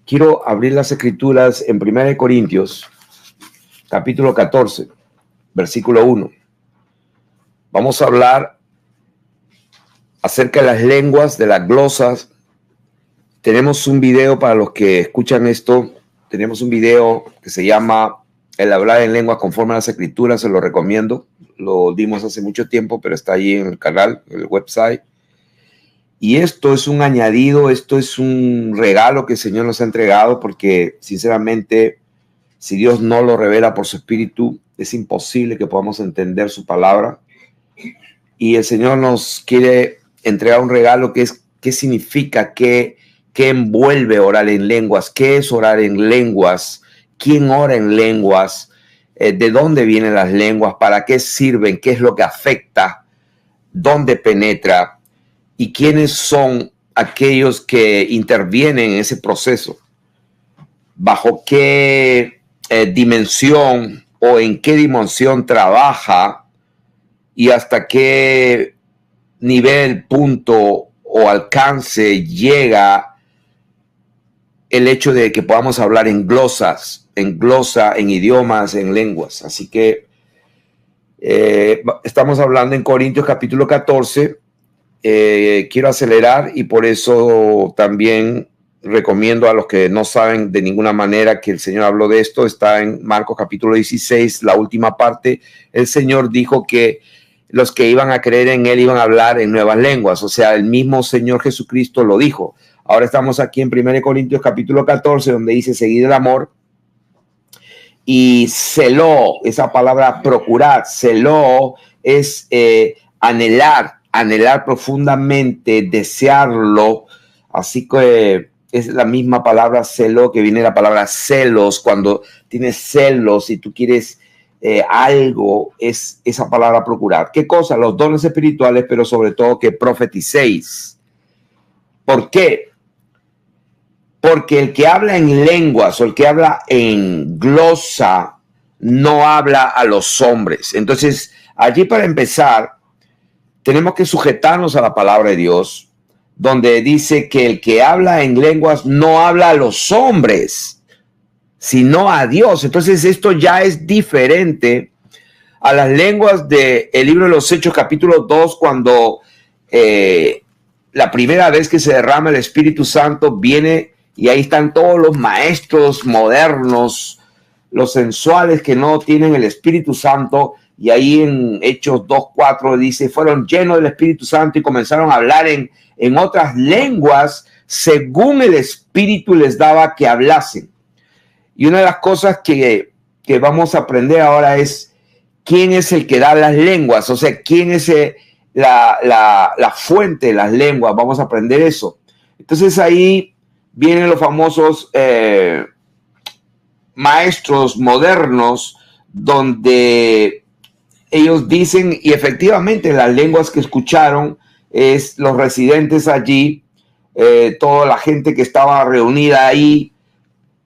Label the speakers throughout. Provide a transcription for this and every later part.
Speaker 1: Quiero abrir las escrituras en 1 Corintios, capítulo 14, versículo 1. Vamos a hablar acerca de las lenguas, de las glosas. Tenemos un video para los que escuchan esto. Tenemos un video que se llama El hablar en lenguas conforme a las escrituras. Se lo recomiendo. Lo dimos hace mucho tiempo, pero está ahí en el canal, en el website. Y esto es un añadido, esto es un regalo que el Señor nos ha entregado, porque sinceramente, si Dios no lo revela por su Espíritu, es imposible que podamos entender su palabra. Y el Señor nos quiere entregar un regalo que es qué significa, qué envuelve orar en lenguas, qué es orar en lenguas, quién ora en lenguas, de dónde vienen las lenguas, para qué sirven, qué es lo que afecta, dónde penetra. ¿Y quiénes son aquellos que intervienen en ese proceso? ¿Bajo qué dimensión o en qué dimensión trabaja? ¿Y hasta qué nivel, punto o alcance llega el hecho de que podamos hablar en glosas, en glosa, en idiomas, en lenguas? Así que estamos hablando en Corintios capítulo 14. Quiero acelerar y por eso también recomiendo a los que no saben de ninguna manera que el Señor habló de esto. Está en Marcos capítulo 16, la última parte. El Señor dijo que los que iban a creer en Él iban a hablar en nuevas lenguas. O sea, el mismo Señor Jesucristo lo dijo. Ahora estamos aquí en 1 Corintios capítulo 14, donde dice seguir el amor. Y celó, esa palabra procurar, celó es anhelar profundamente, desearlo. Así que es la misma palabra celo que viene de la palabra celos. Cuando tienes celos y tú quieres algo, es esa palabra procurar. ¿Qué cosa? Los dones espirituales, pero sobre todo que profeticéis. ¿Por qué? Porque el que habla en lenguas o el que habla en glosa no habla a los hombres. Entonces, allí para empezar, tenemos que sujetarnos a la palabra de Dios, donde dice que el que habla en lenguas no habla a los hombres, sino a Dios. Entonces esto ya es diferente a las lenguas del libro de los Hechos, capítulo 2, cuando la primera vez que se derrama el Espíritu Santo viene y ahí están todos los maestros modernos, los sensuales que no tienen el Espíritu Santo. Y ahí en Hechos 2:4 dice, fueron llenos del Espíritu Santo y comenzaron a hablar en otras lenguas según el Espíritu les daba que hablasen. Y una de las cosas que vamos a aprender ahora es quién es el que da las lenguas, o sea, quién es la fuente de las lenguas. Vamos a aprender eso. Entonces ahí vienen los famosos maestros modernos, donde ellos dicen, y efectivamente las lenguas que escucharon es los residentes allí, toda la gente que estaba reunida ahí,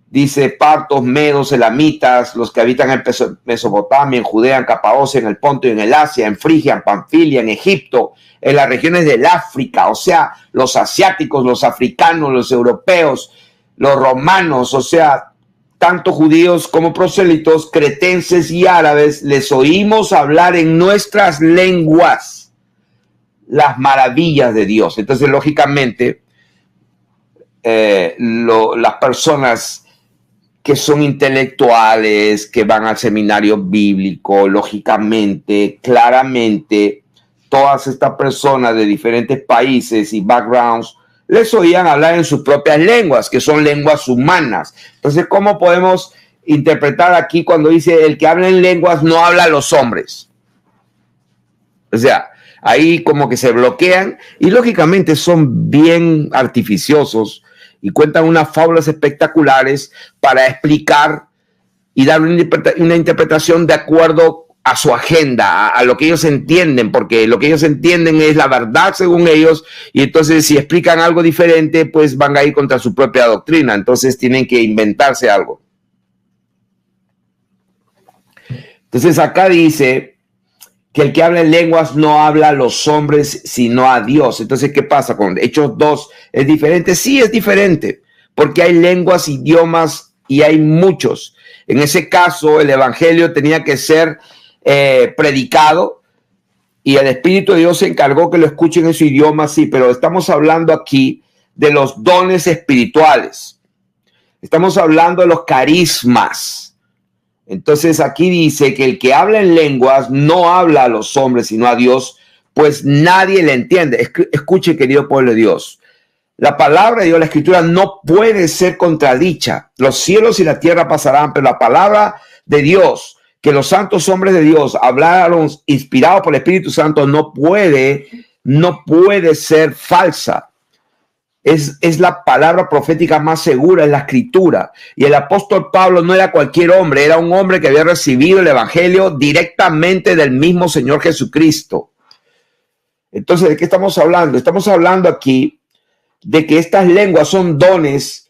Speaker 1: dice partos, medos, elamitas, los que habitan en Mesopotamia, en Judea, en Capadocia, en el Ponto y en el Asia, en Frigia, en Panfilia, en Egipto, en las regiones del África, o sea, los asiáticos, los africanos, los europeos, los romanos, o sea, tanto judíos como prosélitos, cretenses y árabes, les oímos hablar en nuestras lenguas las maravillas de Dios. Entonces, lógicamente, las personas que son intelectuales, que van al seminario bíblico, lógicamente, claramente, todas estas personas de diferentes países y backgrounds les oían hablar en sus propias lenguas, que son lenguas humanas. Entonces, ¿cómo podemos interpretar aquí cuando dice el que habla en lenguas no habla a los hombres? O sea, ahí como que se bloquean y lógicamente son bien artificiosos y cuentan unas fábulas espectaculares para explicar y dar una interpretación de acuerdo a su agenda, a lo que ellos entienden, porque lo que ellos entienden es la verdad según ellos, y entonces si explican algo diferente, pues van a ir contra su propia doctrina. Entonces tienen que inventarse algo. Entonces acá dice que el que habla en lenguas no habla a los hombres, sino a Dios. Entonces, ¿qué pasa? Con Hechos 2 es diferente. Sí, es diferente, porque hay lenguas, idiomas y hay muchos. En ese caso, el evangelio tenía que ser predicado y el Espíritu de Dios se encargó que lo escuchen en su idioma, sí, pero estamos hablando aquí de los dones espirituales. Estamos hablando de los carismas. Entonces aquí dice que el que habla en lenguas no habla a los hombres, sino a Dios, pues nadie le entiende. Escuche, querido pueblo de Dios. La palabra de Dios, la escritura, no puede ser contradicha. Los cielos y la tierra pasarán, pero la palabra de Dios, que los santos hombres de Dios hablaron inspirados por el Espíritu Santo, no puede ser falsa. Es la palabra profética más segura en la escritura. Y el apóstol Pablo no era cualquier hombre, era un hombre que había recibido el evangelio directamente del mismo Señor Jesucristo. Entonces, ¿de qué estamos hablando? Estamos hablando aquí de que estas lenguas son dones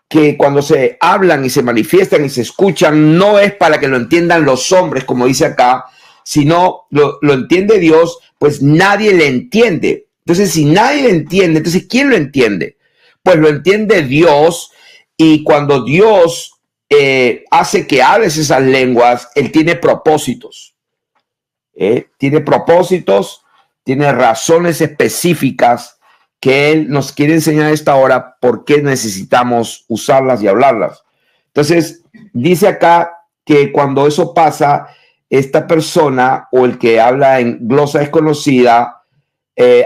Speaker 1: que cuando se hablan y se manifiestan y se escuchan, no es para que lo entiendan los hombres, como dice acá, sino lo entiende Dios, pues nadie le entiende. Entonces, si nadie le entiende, entonces, ¿quién lo entiende? Pues lo entiende Dios, y cuando Dios hace que hables esas lenguas, Él tiene propósitos. Tiene propósitos, tiene razones específicas que Él nos quiere enseñar a esta hora por qué necesitamos usarlas y hablarlas. Entonces, dice acá que cuando eso pasa, esta persona o el que habla en glosa desconocida,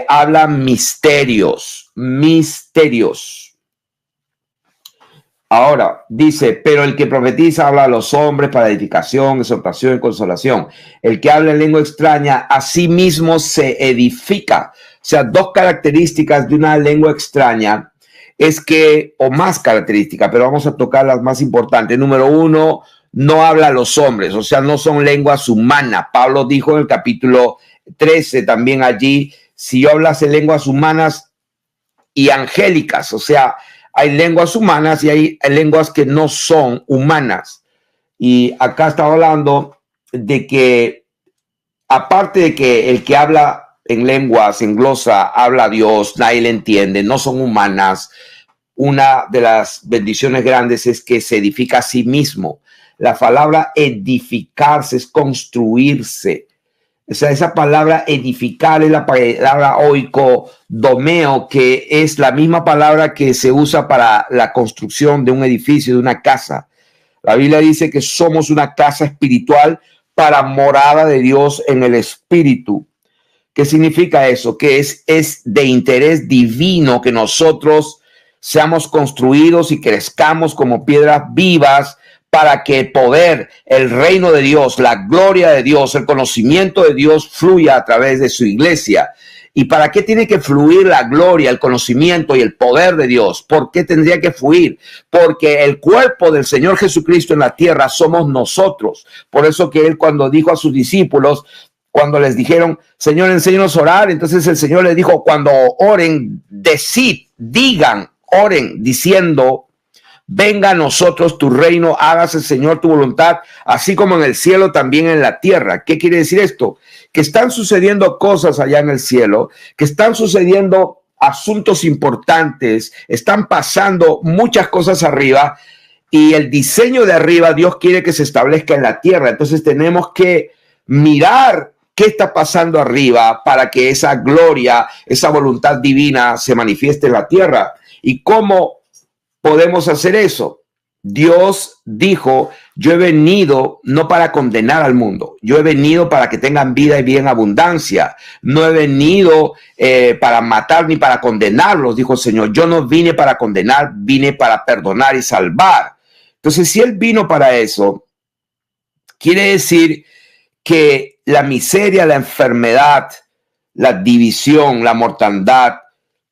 Speaker 1: habla misterios. Ahora dice, pero el que profetiza habla a los hombres para edificación, exhortación y consolación. El que habla en lengua extraña a sí mismo se edifica. O sea, dos características de una lengua extraña es que, o más características, pero vamos a tocar las más importantes. Número uno, no habla a los hombres, o sea, no son lenguas humanas. Pablo dijo en el capítulo 13 también allí, si yo hablase lenguas humanas y angélicas, o sea, hay lenguas humanas y hay lenguas que no son humanas. Y acá estaba hablando de que, aparte de que el que habla en lenguas, en glosa, habla a Dios, nadie le entiende, no son humanas. Una de las bendiciones grandes es que se edifica a sí mismo. La palabra edificarse es construirse. O sea, esa palabra edificar es la palabra oikodomeo, que es la misma palabra que se usa para la construcción de un edificio, de una casa. La Biblia dice que somos una casa espiritual para morada de Dios en el Espíritu. ¿Qué significa eso? Que es de interés divino que nosotros seamos construidos y crezcamos como piedras vivas, para que el poder, el reino de Dios, la gloria de Dios, el conocimiento de Dios fluya a través de su iglesia. ¿Y para qué tiene que fluir la gloria, el conocimiento y el poder de Dios? ¿Por qué tendría que fluir? Porque el cuerpo del Señor Jesucristo en la tierra somos nosotros. Por eso que Él, cuando dijo a sus discípulos, cuando les dijeron, Señor, enséñanos a orar, entonces el Señor les dijo, cuando oren, digan, oren, diciendo, venga a nosotros tu reino, hágase, Señor, tu voluntad, así como en el cielo, también en la tierra. ¿Qué quiere decir esto? Que están sucediendo cosas allá en el cielo, que están sucediendo asuntos importantes, están pasando muchas cosas arriba, y el diseño de arriba Dios quiere que se establezca en la tierra. Entonces tenemos que mirar qué está pasando arriba para que esa gloria, esa voluntad divina se manifieste en la tierra. ¿Y cómo podemos hacer eso? Dios dijo, yo he venido no para condenar al mundo, yo he venido para que tengan vida y vida en abundancia. No he venido para matar ni para condenarlos, dijo el Señor. Yo no vine para condenar, vine para perdonar y salvar. Entonces, si Él vino para eso, quiere decir que la miseria, la enfermedad, la división, la mortandad,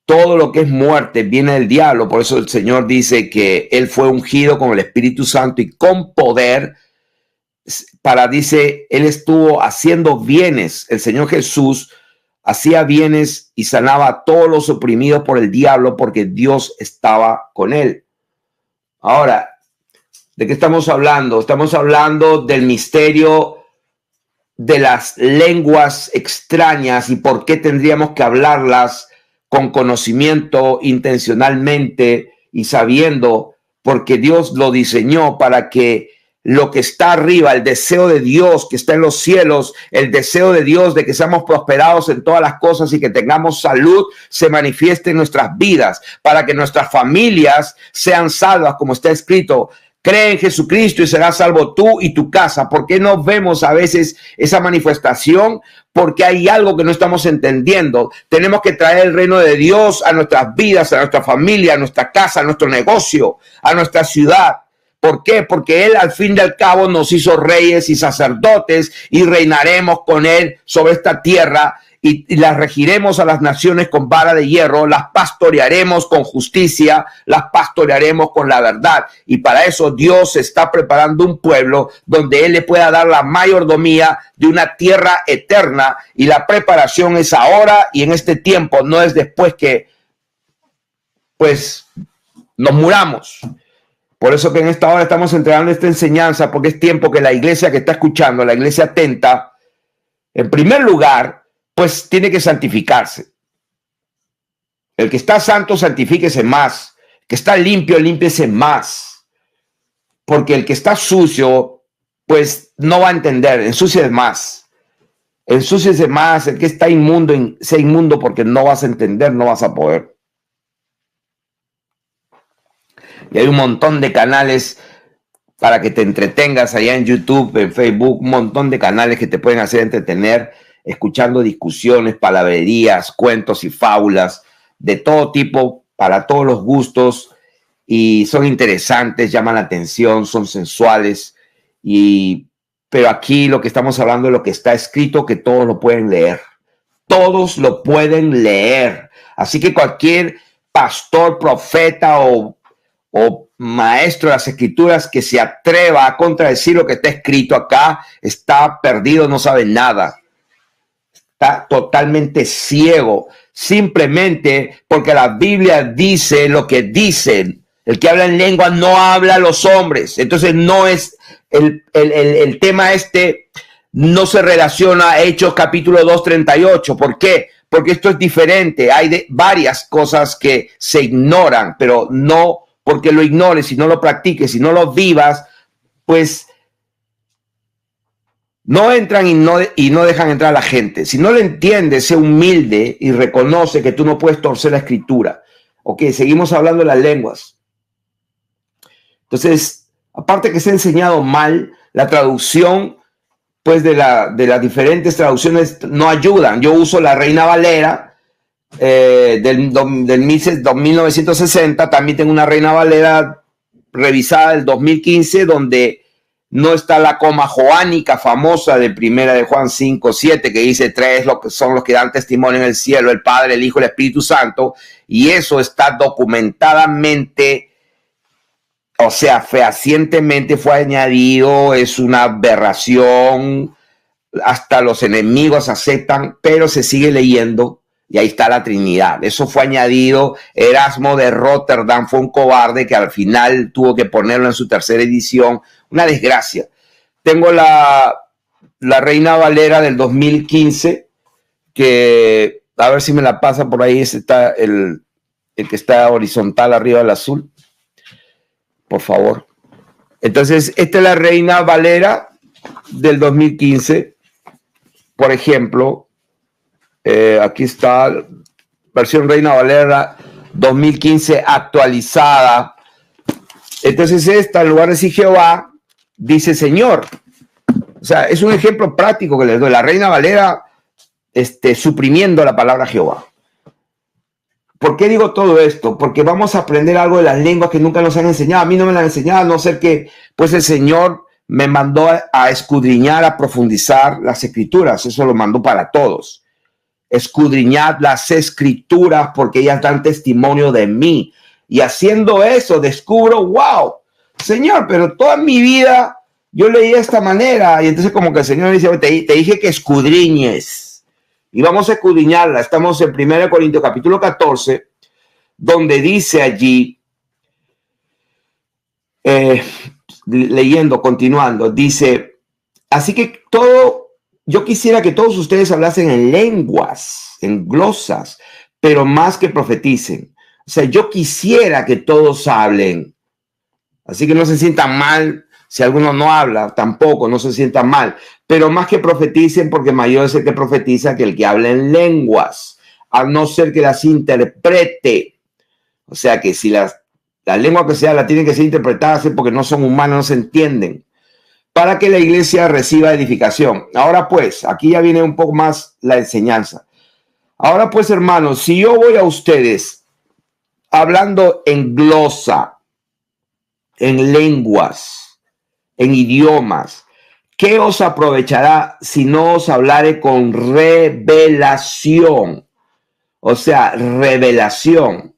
Speaker 1: todo lo que es muerte viene del diablo. Por eso el Señor dice que Él fue ungido con el Espíritu Santo y con poder dice, Él estuvo haciendo bienes. El Señor Jesús hacía bienes y sanaba a todos los oprimidos por el diablo porque Dios estaba con Él. Ahora, ¿de qué estamos hablando? Estamos hablando del misterio de las lenguas extrañas y por qué tendríamos que hablarlas con conocimiento intencionalmente y sabiendo, porque Dios lo diseñó para que lo que está arriba, el deseo de Dios que está en los cielos, el deseo de Dios de que seamos prosperados en todas las cosas y que tengamos salud, se manifieste en nuestras vidas, para que nuestras familias sean salvas, como está escrito. Cree en Jesucristo y serás salvo tú y tu casa. ¿Por qué no vemos a veces esa manifestación? Porque hay algo que no estamos entendiendo. Tenemos que traer el reino de Dios a nuestras vidas, a nuestra familia, a nuestra casa, a nuestro negocio, a nuestra ciudad. ¿Por qué? Porque Él al fin y al cabo nos hizo reyes y sacerdotes y reinaremos con Él sobre esta tierra y las regiremos a las naciones con vara de hierro, las pastorearemos con justicia, las pastorearemos con la verdad. Y para eso Dios está preparando un pueblo donde Él le pueda dar la mayordomía de una tierra eterna, y la preparación es ahora y en este tiempo, no es después que pues nos muramos. Por eso que en esta hora estamos entregando esta enseñanza, porque es tiempo que la iglesia que está escuchando, la iglesia atenta, en primer lugar, pues tiene que santificarse. El que está santo, santifíquese más. El que está limpio, límpiese más. Porque el que está sucio, pues no va a entender, ensúciese más. Ensúciese más. El que está inmundo, sea inmundo, porque no vas a entender, no vas a poder. Y hay un montón de canales para que te entretengas allá en YouTube, en Facebook, un montón de canales que te pueden hacer entretener, escuchando discusiones, palabrerías, cuentos y fábulas de todo tipo, para todos los gustos, y son interesantes, llaman la atención, son sensuales, pero aquí lo que estamos hablando es lo que está escrito, que todos lo pueden leer. Todos lo pueden leer. Así que cualquier pastor, profeta o maestro de las escrituras que se atreva a contradecir lo que está escrito acá, está perdido, no sabe nada. Está totalmente ciego, simplemente porque la Biblia dice lo que dicen. El que habla en lengua no habla a los hombres. Entonces no es el tema no se relaciona a Hechos capítulo 2:38. ¿Por qué? Porque esto es diferente. Hay varias cosas que se ignoran, pero no porque lo ignores, si no lo practiques, si no lo vivas, pues no entran y no dejan entrar a la gente. Si no lo entiendes, sé humilde y reconoce que tú no puedes torcer la escritura. Ok, seguimos hablando de las lenguas. Entonces, aparte que se ha enseñado mal, la traducción, pues de las diferentes traducciones no ayudan. Yo uso la Reina Valera del 1960, también tengo una Reina Valera revisada del 2015, donde no está la coma joánica famosa de primera de Juan 5:7, que dice: tres son los que dan testimonio en el cielo, el Padre, el Hijo y el Espíritu Santo, y eso está documentadamente, o sea, fehacientemente fue añadido. Es una aberración, hasta los enemigos aceptan, pero se sigue leyendo. Y ahí está la Trinidad. Eso fue añadido. Erasmo de Rotterdam fue un cobarde que al final tuvo que ponerlo en su tercera edición. Una desgracia. Tengo la Reina Valera del 2015, que a ver si me la pasa por ahí. Ese está el que está horizontal arriba del azul. Por favor. Entonces, esta es la Reina Valera del 2015. Por ejemplo, aquí está, versión Reina Valera 2015 actualizada. Entonces esta, en lugar de decir Jehová, dice Señor. O sea, es un ejemplo práctico que les doy. La Reina Valera suprimiendo la palabra Jehová. ¿Por qué digo todo esto? Porque vamos a aprender algo de las lenguas que nunca nos han enseñado. A mí no me las han enseñado, a no ser que pues el Señor me mandó a escudriñar, a profundizar las escrituras. Eso lo mandó para todos. Escudriñad las escrituras porque ellas dan testimonio de mí. Y haciendo eso descubro, wow, Señor, pero toda mi vida yo leí de esta manera. Y entonces como que el Señor dice: te dije que escudriñes. Y vamos a escudriñarla. Estamos en 1 Corintios capítulo 14, donde dice allí, leyendo, continuando, dice: así que yo quisiera que todos ustedes hablasen en lenguas, en glosas, pero más que profeticen. O sea, yo quisiera que todos hablen. Así que no se sientan mal si alguno no habla, tampoco, no se sientan mal. Pero más que profeticen, porque mayor es el que profetiza que el que habla en lenguas, a no ser que las interprete. O sea que si la lengua que sea la tienen que ser interpretada porque no son humanos, no se entienden, para que la iglesia reciba edificación. Ahora pues, aquí ya viene un poco más la enseñanza. Ahora pues, hermanos, si yo voy a ustedes hablando en glosa, en lenguas, en idiomas, ¿qué os aprovechará si no os hablare con revelación? O sea, revelación.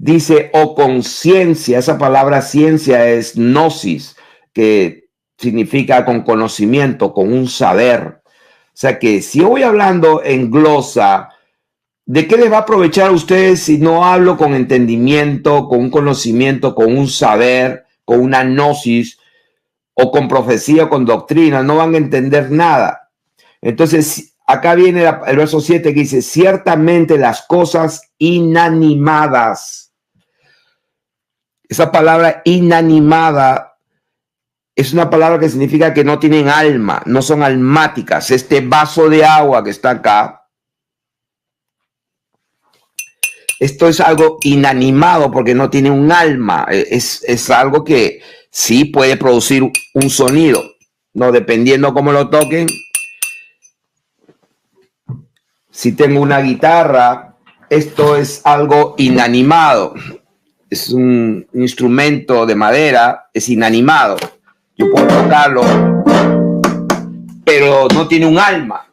Speaker 1: Dice, o con ciencia. Esa palabra ciencia es gnosis, que significa con conocimiento, con un saber. O sea que si yo voy hablando en glosa, ¿de qué les va a aprovechar a ustedes si no hablo con entendimiento, con un conocimiento, con un saber, con una gnosis, o con profecía o con doctrina? No van a entender nada. Entonces, acá viene el verso 7 que dice, ciertamente las cosas inanimadas. Esa palabra inanimada es una palabra que significa que no tienen alma, no son almáticas. Este vaso de agua que está acá, esto es algo inanimado porque no tiene un alma. Es algo que sí puede producir un sonido, no dependiendo cómo lo toquen. Si tengo una guitarra, esto es algo inanimado. Es un instrumento de madera, es inanimado. Yo puedo tocarlo, pero no tiene un alma.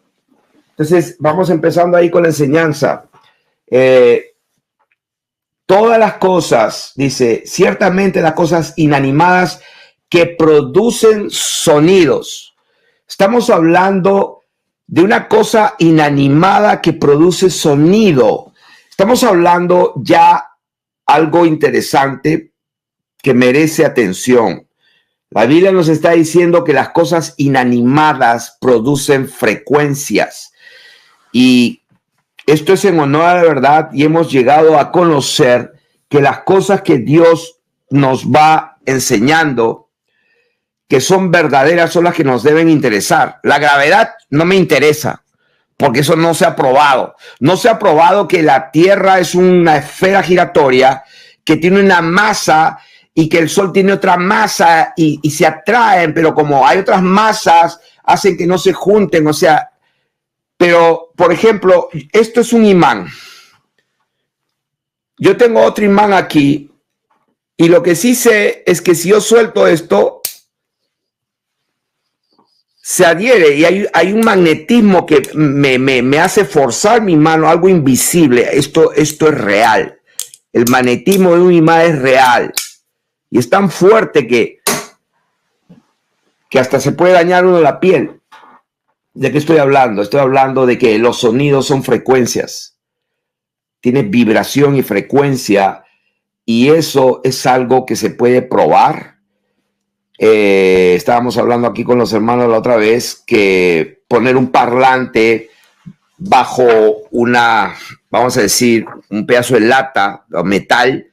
Speaker 1: Entonces, vamos empezando ahí con la enseñanza. Todas las cosas, dice, ciertamente las cosas inanimadas que producen sonidos. Estamos hablando de una cosa inanimada que produce sonido. Estamos hablando ya algo interesante que merece atención. La Biblia nos está diciendo que las cosas inanimadas producen frecuencias. Y esto es en honor a la verdad, y hemos llegado a conocer que las cosas que Dios nos va enseñando, que son verdaderas, son las que nos deben interesar. La gravedad no me interesa, porque eso no se ha probado. No se ha probado que la Tierra es una esfera giratoria que tiene una masa y que el Sol tiene otra masa y se atraen, pero como hay otras masas, hacen que no se junten. O sea, pero, por ejemplo, esto es un imán. Yo tengo otro imán aquí y lo que sí sé es que si yo suelto esto, se adhiere y hay un magnetismo que me hace forzar mi mano, algo invisible. Esto es real. El magnetismo de un imán es real y es tan fuerte que hasta se puede dañar uno la piel. ¿De qué estoy hablando? Estoy hablando de que los sonidos son frecuencias. Tiene vibración y frecuencia y eso es algo que se puede probar. Estábamos hablando aquí con los hermanos la otra vez que poner un parlante bajo una, vamos a decir, un pedazo de lata o metal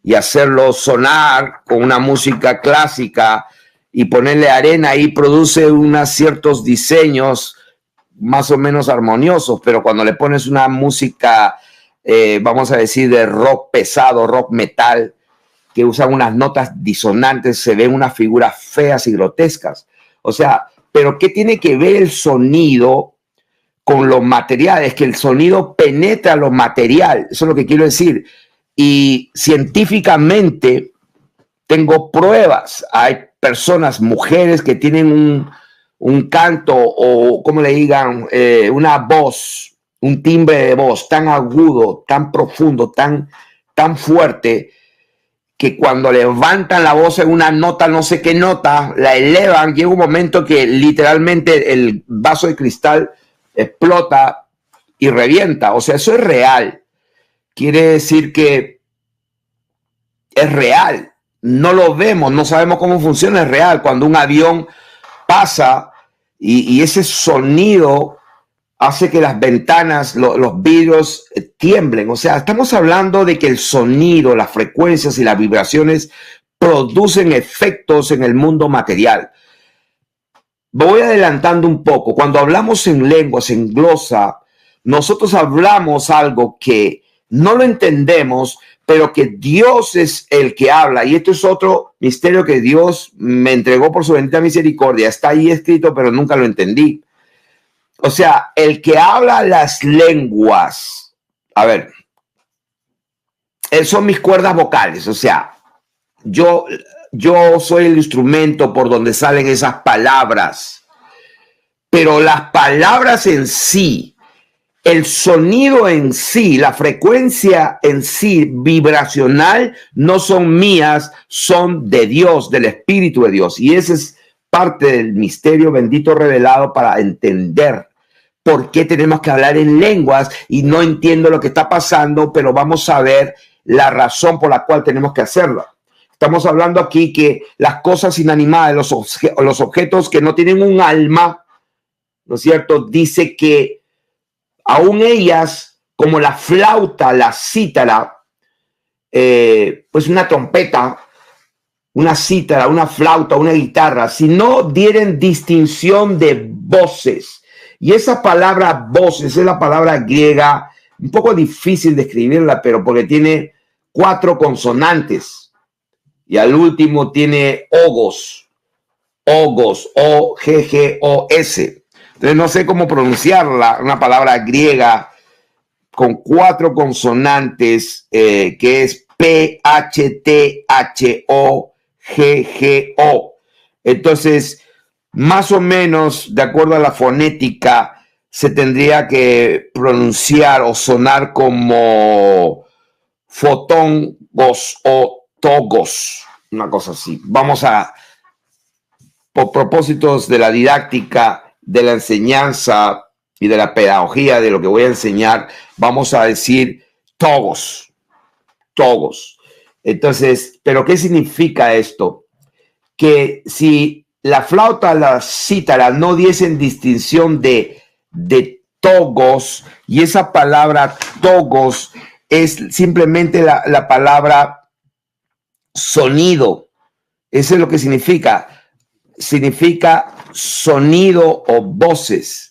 Speaker 1: y hacerlo sonar con una música clásica y ponerle arena ahí produce unos ciertos diseños más o menos armoniosos, pero cuando le pones una música, vamos a decir, de rock pesado, rock metal, que usan unas notas disonantes, se ven unas figuras feas y grotescas. O sea, pero ¿qué tiene que ver el sonido con los materiales? Que el sonido penetra lo material, eso es lo que quiero decir. Y científicamente tengo pruebas. Hay personas, mujeres que tienen un canto o, como le digan, una voz, un timbre de voz tan agudo, tan profundo, tan fuerte, que cuando levantan la voz en una nota, no sé qué nota, la elevan, llega un momento que literalmente el vaso de cristal explota y revienta. O sea, eso es real. Quiere decir que es real. No lo vemos, no sabemos cómo funciona, es real. Cuando un avión pasa y ese sonido hace que las ventanas, los vidrios tiemblen. O sea, estamos hablando de que el sonido, las frecuencias y las vibraciones producen efectos en el mundo material. Voy adelantando un poco. Cuando hablamos en lenguas, en glosa, nosotros hablamos algo que no lo entendemos, pero que Dios es el que habla. Y esto es otro misterio que Dios me entregó por su bendita misericordia. Está ahí escrito, pero nunca lo entendí. O sea, el que habla las lenguas, a ver, son mis cuerdas vocales. O sea, yo soy el instrumento por donde salen esas palabras. Pero las palabras en sí, el sonido en sí, la frecuencia en sí, vibracional, no son mías, son de Dios, del Espíritu de Dios. Y ese es parte del misterio bendito revelado para entender por qué tenemos que hablar en lenguas. Y no entiendo lo que está pasando, pero vamos a ver la razón por la cual tenemos que hacerlo. Estamos hablando aquí que las cosas inanimadas, los objetos que no tienen un alma, ¿no es cierto? Dice que aún ellas, como la flauta, la cítara, pues una trompeta, una cítara, una flauta, una guitarra, si no dieren distinción de voces. Y esa palabra voces es la palabra griega, un poco difícil de escribirla, pero porque tiene 4 consonantes. Y al último tiene ogos, O-G-G-O-S. Entonces no sé cómo pronunciarla, una palabra griega con 4 consonantes, que es P-H-T-H-O-G-G-O. Entonces, más o menos, de acuerdo a la fonética, se tendría que pronunciar o sonar como fotongos o togos, una cosa así. Vamos a, por propósitos de la didáctica, de la enseñanza y de la pedagogía de lo que voy a enseñar, vamos a decir togos. Entonces, ¿pero qué significa esto? Que si la flauta, la cítara no diesen distinción de togos, y esa palabra togos es simplemente la palabra sonido. Eso es lo que significa. Significa sonido o voces,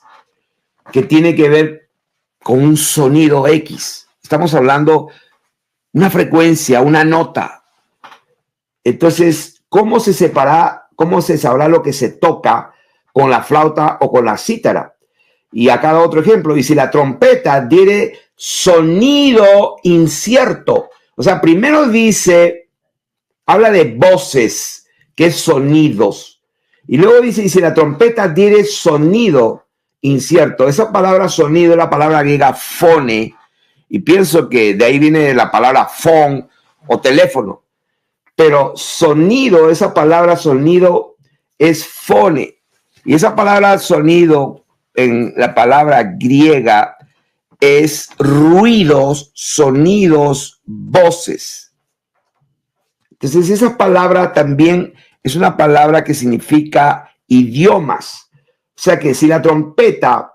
Speaker 1: que tiene que ver con un sonido X. Estamos hablando una frecuencia, una nota. Entonces, ¿cómo se sabrá lo que se toca con la flauta o con la cítara? Y acá da otro ejemplo. Y si la trompeta diere sonido incierto, o sea, primero dice, habla de voces, que es sonidos. Y luego dice, y si la trompeta diere sonido incierto, esa palabra sonido es la palabra griega fone, y pienso que de ahí viene la palabra phone o teléfono. Pero sonido, esa palabra sonido es fone. Y esa palabra sonido en la palabra griega es ruidos, sonidos, voces. Entonces esa palabra también es una palabra que significa idiomas. O sea que si la trompeta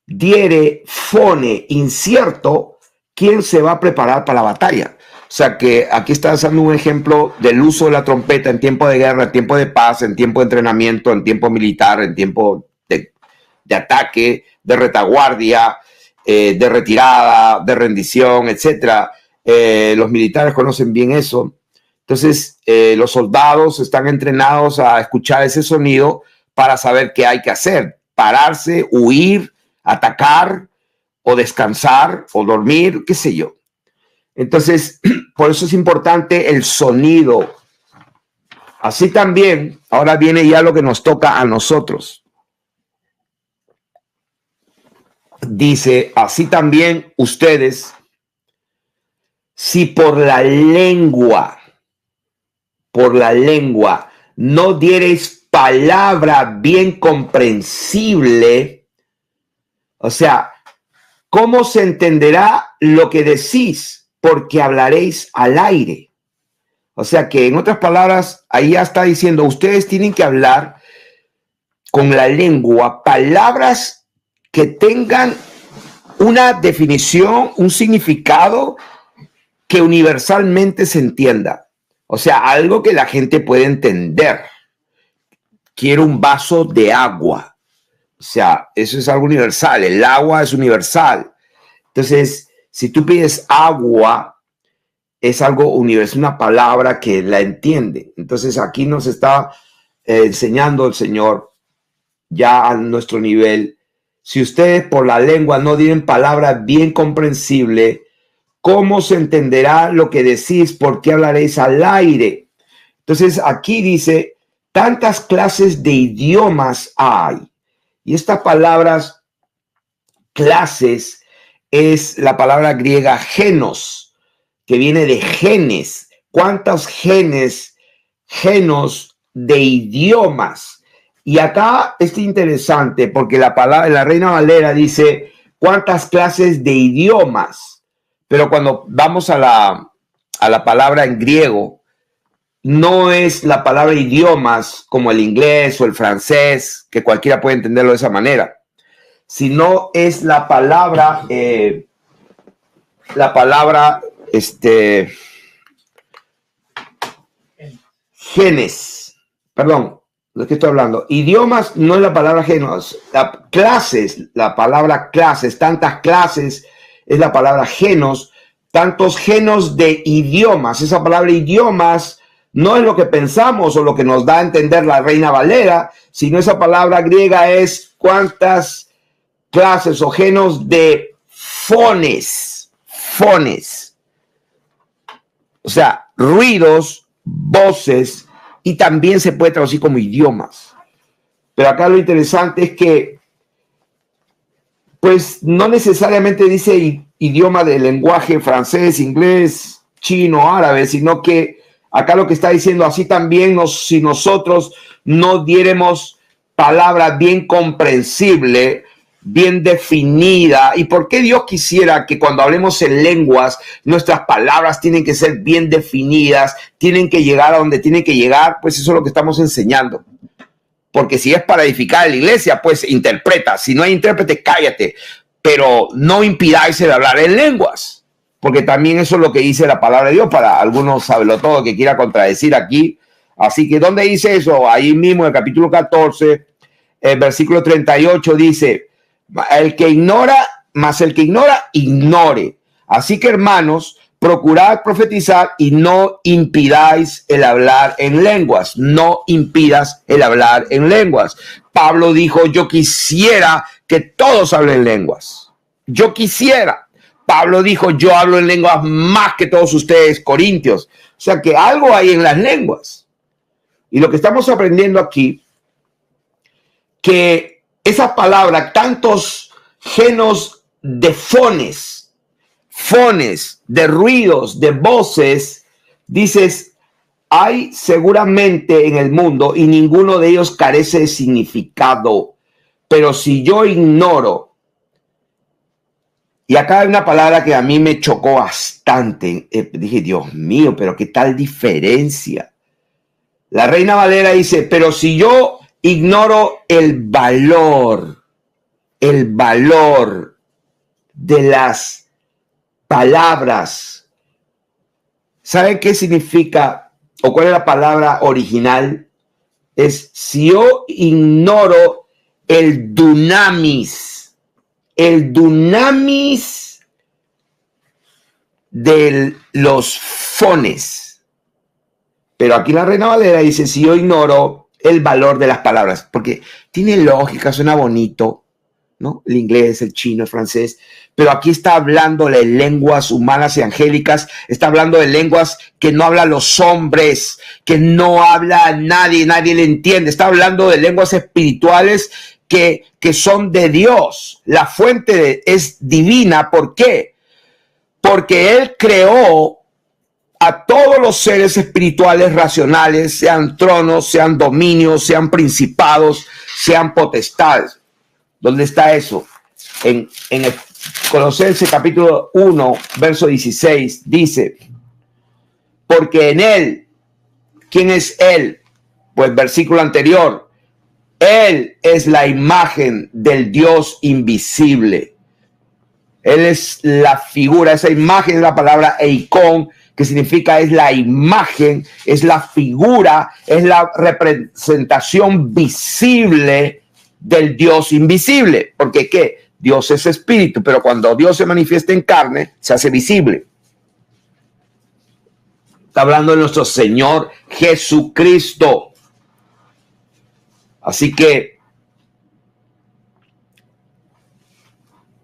Speaker 1: diere fone incierto, ¿quién se va a preparar para la batalla? O sea que aquí está dando un ejemplo del uso de la trompeta en tiempo de guerra, en tiempo de paz, en tiempo de entrenamiento, en tiempo militar, en tiempo de ataque, de retaguardia, de retirada, de rendición, etcétera. Los militares conocen bien eso. Entonces, los soldados están entrenados a escuchar ese sonido para saber qué hay que hacer. Pararse, huir, atacar o descansar o dormir, qué sé yo. Entonces, por eso es importante el sonido. Así también, ahora viene ya lo que nos toca a nosotros. Dice, así también ustedes, si por la lengua no diereis palabra bien comprensible, o sea, ¿cómo se entenderá lo que decís? Porque hablaréis al aire. O sea que, en otras palabras, ahí ya está diciendo, ustedes tienen que hablar con la lengua palabras que tengan una definición, un significado que universalmente se entienda. O sea, algo que la gente puede entender. Quiero un vaso de agua. O sea, eso es algo universal. El agua es universal. Entonces, si tú pides agua, es algo universal, una palabra que la entiende. Entonces, aquí nos está enseñando el Señor ya a nuestro nivel. Si ustedes por la lengua no tienen palabras bien comprensibles, ¿cómo se entenderá lo que decís? ¿Por qué hablaréis al aire? Entonces aquí dice, tantas clases de idiomas hay. Y estas palabras, clases, es la palabra griega genos, que viene de genes. ¿Cuántos genos de idiomas? Y acá es interesante porque la palabra, la Reina Valera dice, ¿cuántas clases de idiomas? Pero cuando vamos a la palabra en griego, no es la palabra idiomas como el inglés o el francés, que cualquiera puede entenderlo de esa manera, sino es la palabra genes, perdón, ¿de qué estoy hablando? Idiomas no es la palabra genos, clases, la palabra clases, tantas clases es la palabra genos, tantos genos de idiomas. Esa palabra idiomas no es lo que pensamos o lo que nos da a entender la Reina Valera, sino esa palabra griega es cuántas clases o genos de fones. O sea, ruidos, voces, y también se puede traducir como idiomas. Pero acá lo interesante es que pues no necesariamente dice idioma de lenguaje francés, inglés, chino, árabe, sino que acá lo que está diciendo, así también si nosotros no diéramos palabra bien comprensible, bien definida. ¿Y por qué Dios quisiera que cuando hablemos en lenguas, nuestras palabras tienen que ser bien definidas, tienen que llegar a donde tienen que llegar? Pues eso es lo que estamos enseñando. Porque si es para edificar la iglesia, pues interpreta. Si no hay intérprete, cállate. Pero no impidáis el hablar en lenguas. Porque también eso es lo que dice la palabra de Dios para algunos sabelotodos que quiera contradecir aquí. Así que, ¿dónde dice eso? Ahí mismo en el capítulo 14, el versículo 38 dice, el que ignora, ignore. Así que, hermanos, procurad profetizar y no impidáis el hablar en lenguas. No impidas el hablar en lenguas. Pablo dijo, yo quisiera que todos hablen lenguas. Yo quisiera. Pablo dijo, yo hablo en lenguas más que todos ustedes, corintios. O sea que algo hay en las lenguas. Y lo que estamos aprendiendo aquí, que esa palabra, tantos genos de fones, de ruidos, de voces, dices, hay seguramente en el mundo y ninguno de ellos carece de significado. Pero si yo ignoro, y acá hay una palabra que a mí me chocó bastante, dije, Dios mío, pero qué tal diferencia. La Reina Valera dice, pero si yo ignoro el valor de las palabras. ¿Saben qué significa o cuál es la palabra original? Es si yo ignoro el dunamis de los fones. Pero aquí la Reina Valera dice, si yo ignoro el valor de las palabras, porque tiene lógica, suena bonito, ¿no? El inglés, el chino, el francés, pero aquí está hablando de lenguas humanas y angélicas, está hablando de lenguas que no hablan los hombres, que no habla nadie le entiende, está hablando de lenguas espirituales que son de Dios. La fuente es divina. ¿Por qué? Porque Él creó a todos los seres espirituales racionales, sean tronos, sean dominios, sean principados, sean potestades. ¿Dónde está eso? En el Colosenses capítulo 1, verso 16, dice, porque en Él, ¿quién es Él? Pues versículo anterior, Él es la imagen del Dios invisible. Él es la figura, esa imagen es la palabra eikon, que significa es la imagen, es la figura, es la representación visible del Dios invisible. Porque ¿qué? Dios es espíritu, pero cuando Dios se manifiesta en carne, se hace visible. Está hablando de nuestro Señor Jesucristo. Así que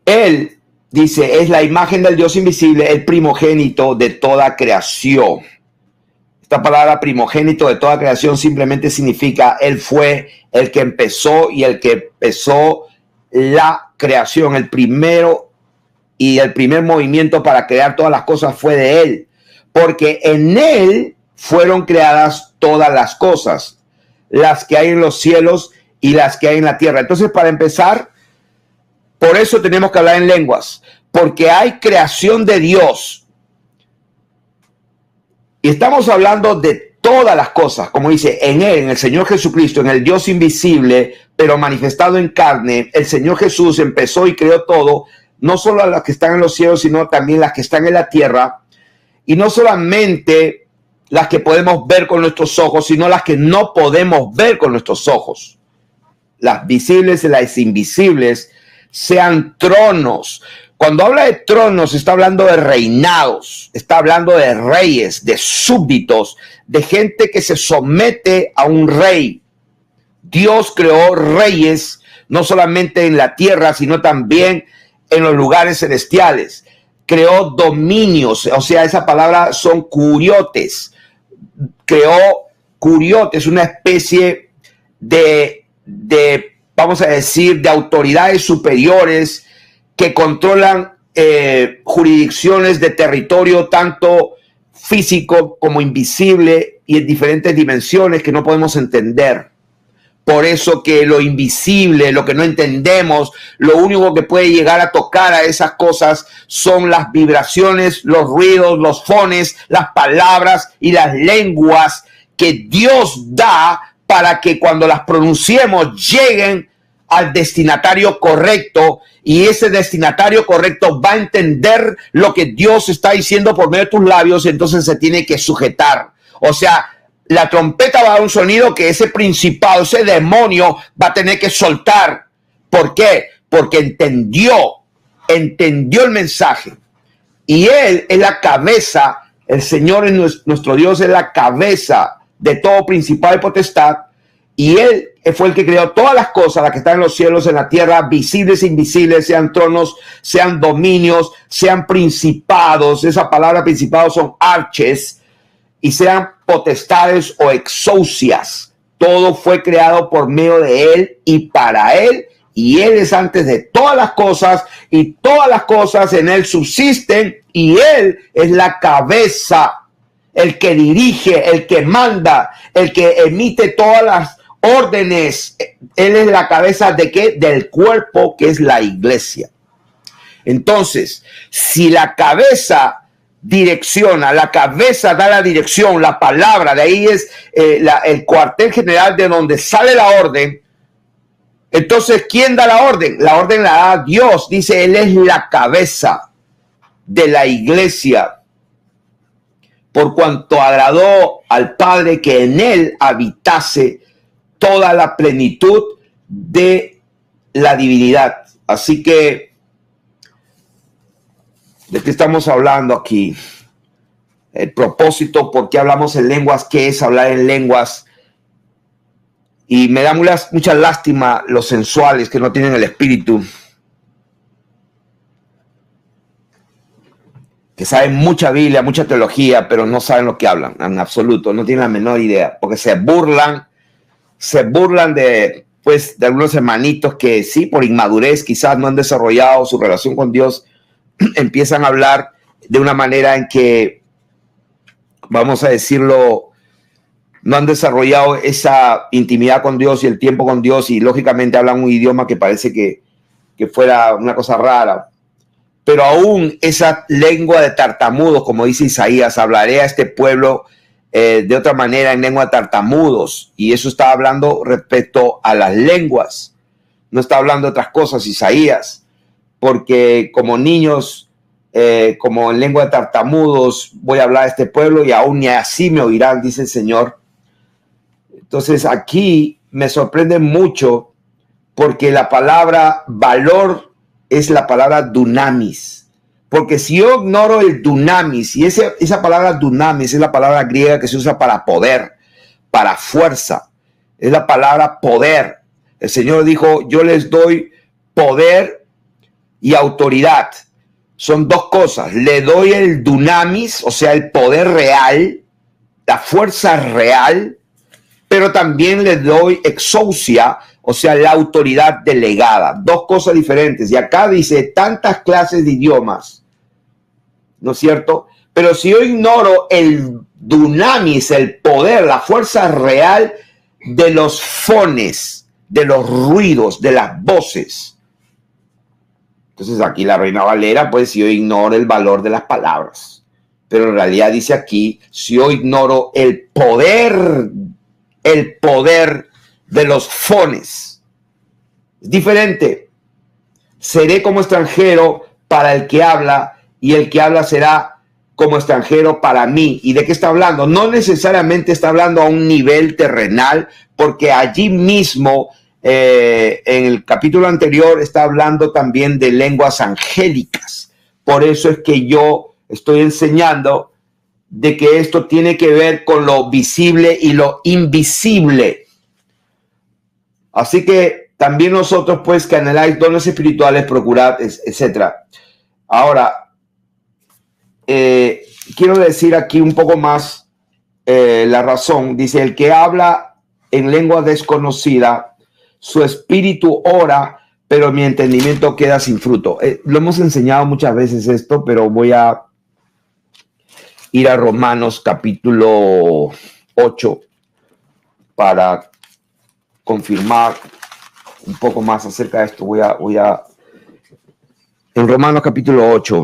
Speaker 1: Él dice, es la imagen del Dios invisible, el primogénito de toda creación. Esta palabra primogénito de toda creación simplemente significa Él fue el que empezó y el que empezó la creación. El primero y el primer movimiento para crear todas las cosas fue de Él. Porque en Él fueron creadas todas las cosas, las que hay en los cielos y las que hay en la tierra. Entonces, para empezar, por eso tenemos que hablar en lenguas, porque hay creación de Dios. Y estamos hablando de todas las cosas, como dice, en Él, en el Señor Jesucristo, en el Dios invisible, pero manifestado en carne. El Señor Jesús empezó y creó todo, no solo las que están en los cielos, sino también las que están en la tierra. Y no solamente las que podemos ver con nuestros ojos, sino las que no podemos ver con nuestros ojos. Las visibles y las invisibles, sean tronos. Cuando habla de tronos, está hablando de reinados, está hablando de reyes, de súbditos, de gente que se somete a un rey. Dios creó reyes, no solamente en la tierra, sino también en los lugares celestiales. Creó dominios, o sea, esa palabra son curiotes. Creó curiotes, una especie de vamos a decir, de autoridades superiores que controlan jurisdicciones de territorio, tanto físico como invisible y en diferentes dimensiones que no podemos entender. Por eso que lo invisible, lo que no entendemos, lo único que puede llegar a tocar a esas cosas son las vibraciones, los ruidos, los fones, las palabras y las lenguas que Dios da para que cuando las pronunciemos lleguen al destinatario correcto, y ese destinatario correcto va a entender lo que Dios está diciendo por medio de tus labios, entonces se tiene que sujetar. O sea, la trompeta va a dar un sonido que ese principado, ese demonio va a tener que soltar. ¿Por qué? Porque entendió el mensaje. Y Él es la cabeza, el Señor es nuestro Dios, es la cabeza de todo principado y potestad. Y Él fue el que creó todas las cosas, las que están en los cielos, en la tierra, visibles e invisibles, sean tronos, sean dominios, sean principados. Esa palabra principados son arches, y sean potestades o exousias. Todo fue creado por medio de Él y para Él, y Él es antes de todas las cosas, y todas las cosas en Él subsisten, y Él es la cabeza, el que dirige, el que manda, el que emite todas las órdenes. Él es la cabeza ¿de qué? Del cuerpo, que es la iglesia. Entonces, si la cabeza direcciona, la cabeza da la dirección, la palabra, de ahí es el cuartel general de donde sale la orden. Entonces, ¿quién da la orden? La orden la da Dios. Dice, Él es la cabeza de la iglesia, por cuanto agradó al Padre que en Él habitase toda la plenitud de la divinidad. Así que, ¿de qué estamos hablando aquí? El propósito, ¿por qué hablamos en lenguas? ¿Qué es hablar en lenguas? Y me da mucha lástima los sensuales que no tienen el espíritu, que saben mucha Biblia, mucha teología, pero no saben lo que hablan, en absoluto, no tienen la menor idea, porque se burlan de algunos hermanitos que sí, por inmadurez quizás no han desarrollado su relación con Dios, empiezan a hablar de una manera en que, vamos a decirlo, no han desarrollado esa intimidad con Dios y el tiempo con Dios, y lógicamente hablan un idioma que parece que fuera una cosa rara. Pero aún esa lengua de tartamudos, como dice Isaías, hablaré a este pueblo de otra manera en lengua de tartamudos. Y eso está hablando respecto a las lenguas. No está hablando de otras cosas, Isaías. Porque como niños, como en lengua de tartamudos, voy a hablar a este pueblo y aún ni así me oirán, dice el Señor. Entonces aquí me sorprende mucho porque la palabra valor es la palabra dunamis. Porque si yo ignoro el dunamis, y esa palabra dunamis es la palabra griega que se usa para poder, para fuerza, es la palabra poder. El Señor dijo, yo les doy poder y autoridad. Son dos cosas. Le doy el dunamis, o sea, el poder real, la fuerza real, pero también le doy exousia, o sea, la autoridad delegada. Dos cosas diferentes. Y acá dice tantas clases de idiomas, ¿no es cierto? Pero si yo ignoro el dunamis, el poder, la fuerza real de los fones, de los ruidos, de las voces. Entonces aquí la Reina Valera, pues si yo ignoro el valor de las palabras. Pero en realidad dice aquí, si yo ignoro el poder de los fones. Es diferente. Seré como extranjero para el que habla y el que habla será como extranjero para mí. ¿Y de qué está hablando? No necesariamente está hablando a un nivel terrenal, porque allí mismo en el capítulo anterior está hablando también de lenguas angélicas. Por eso es que yo estoy enseñando de que esto tiene que ver con lo visible y lo invisible. Así que también nosotros, pues, que anheláis dones espirituales, procurad, etc. Ahora, quiero decir aquí un poco más la razón. Dice, el que habla en lengua desconocida, su espíritu ora, pero mi entendimiento queda sin fruto. Lo hemos enseñado muchas veces esto, pero voy a ir a Romanos capítulo 8 para confirmar un poco más acerca de esto. Voy a en Romanos capítulo 8.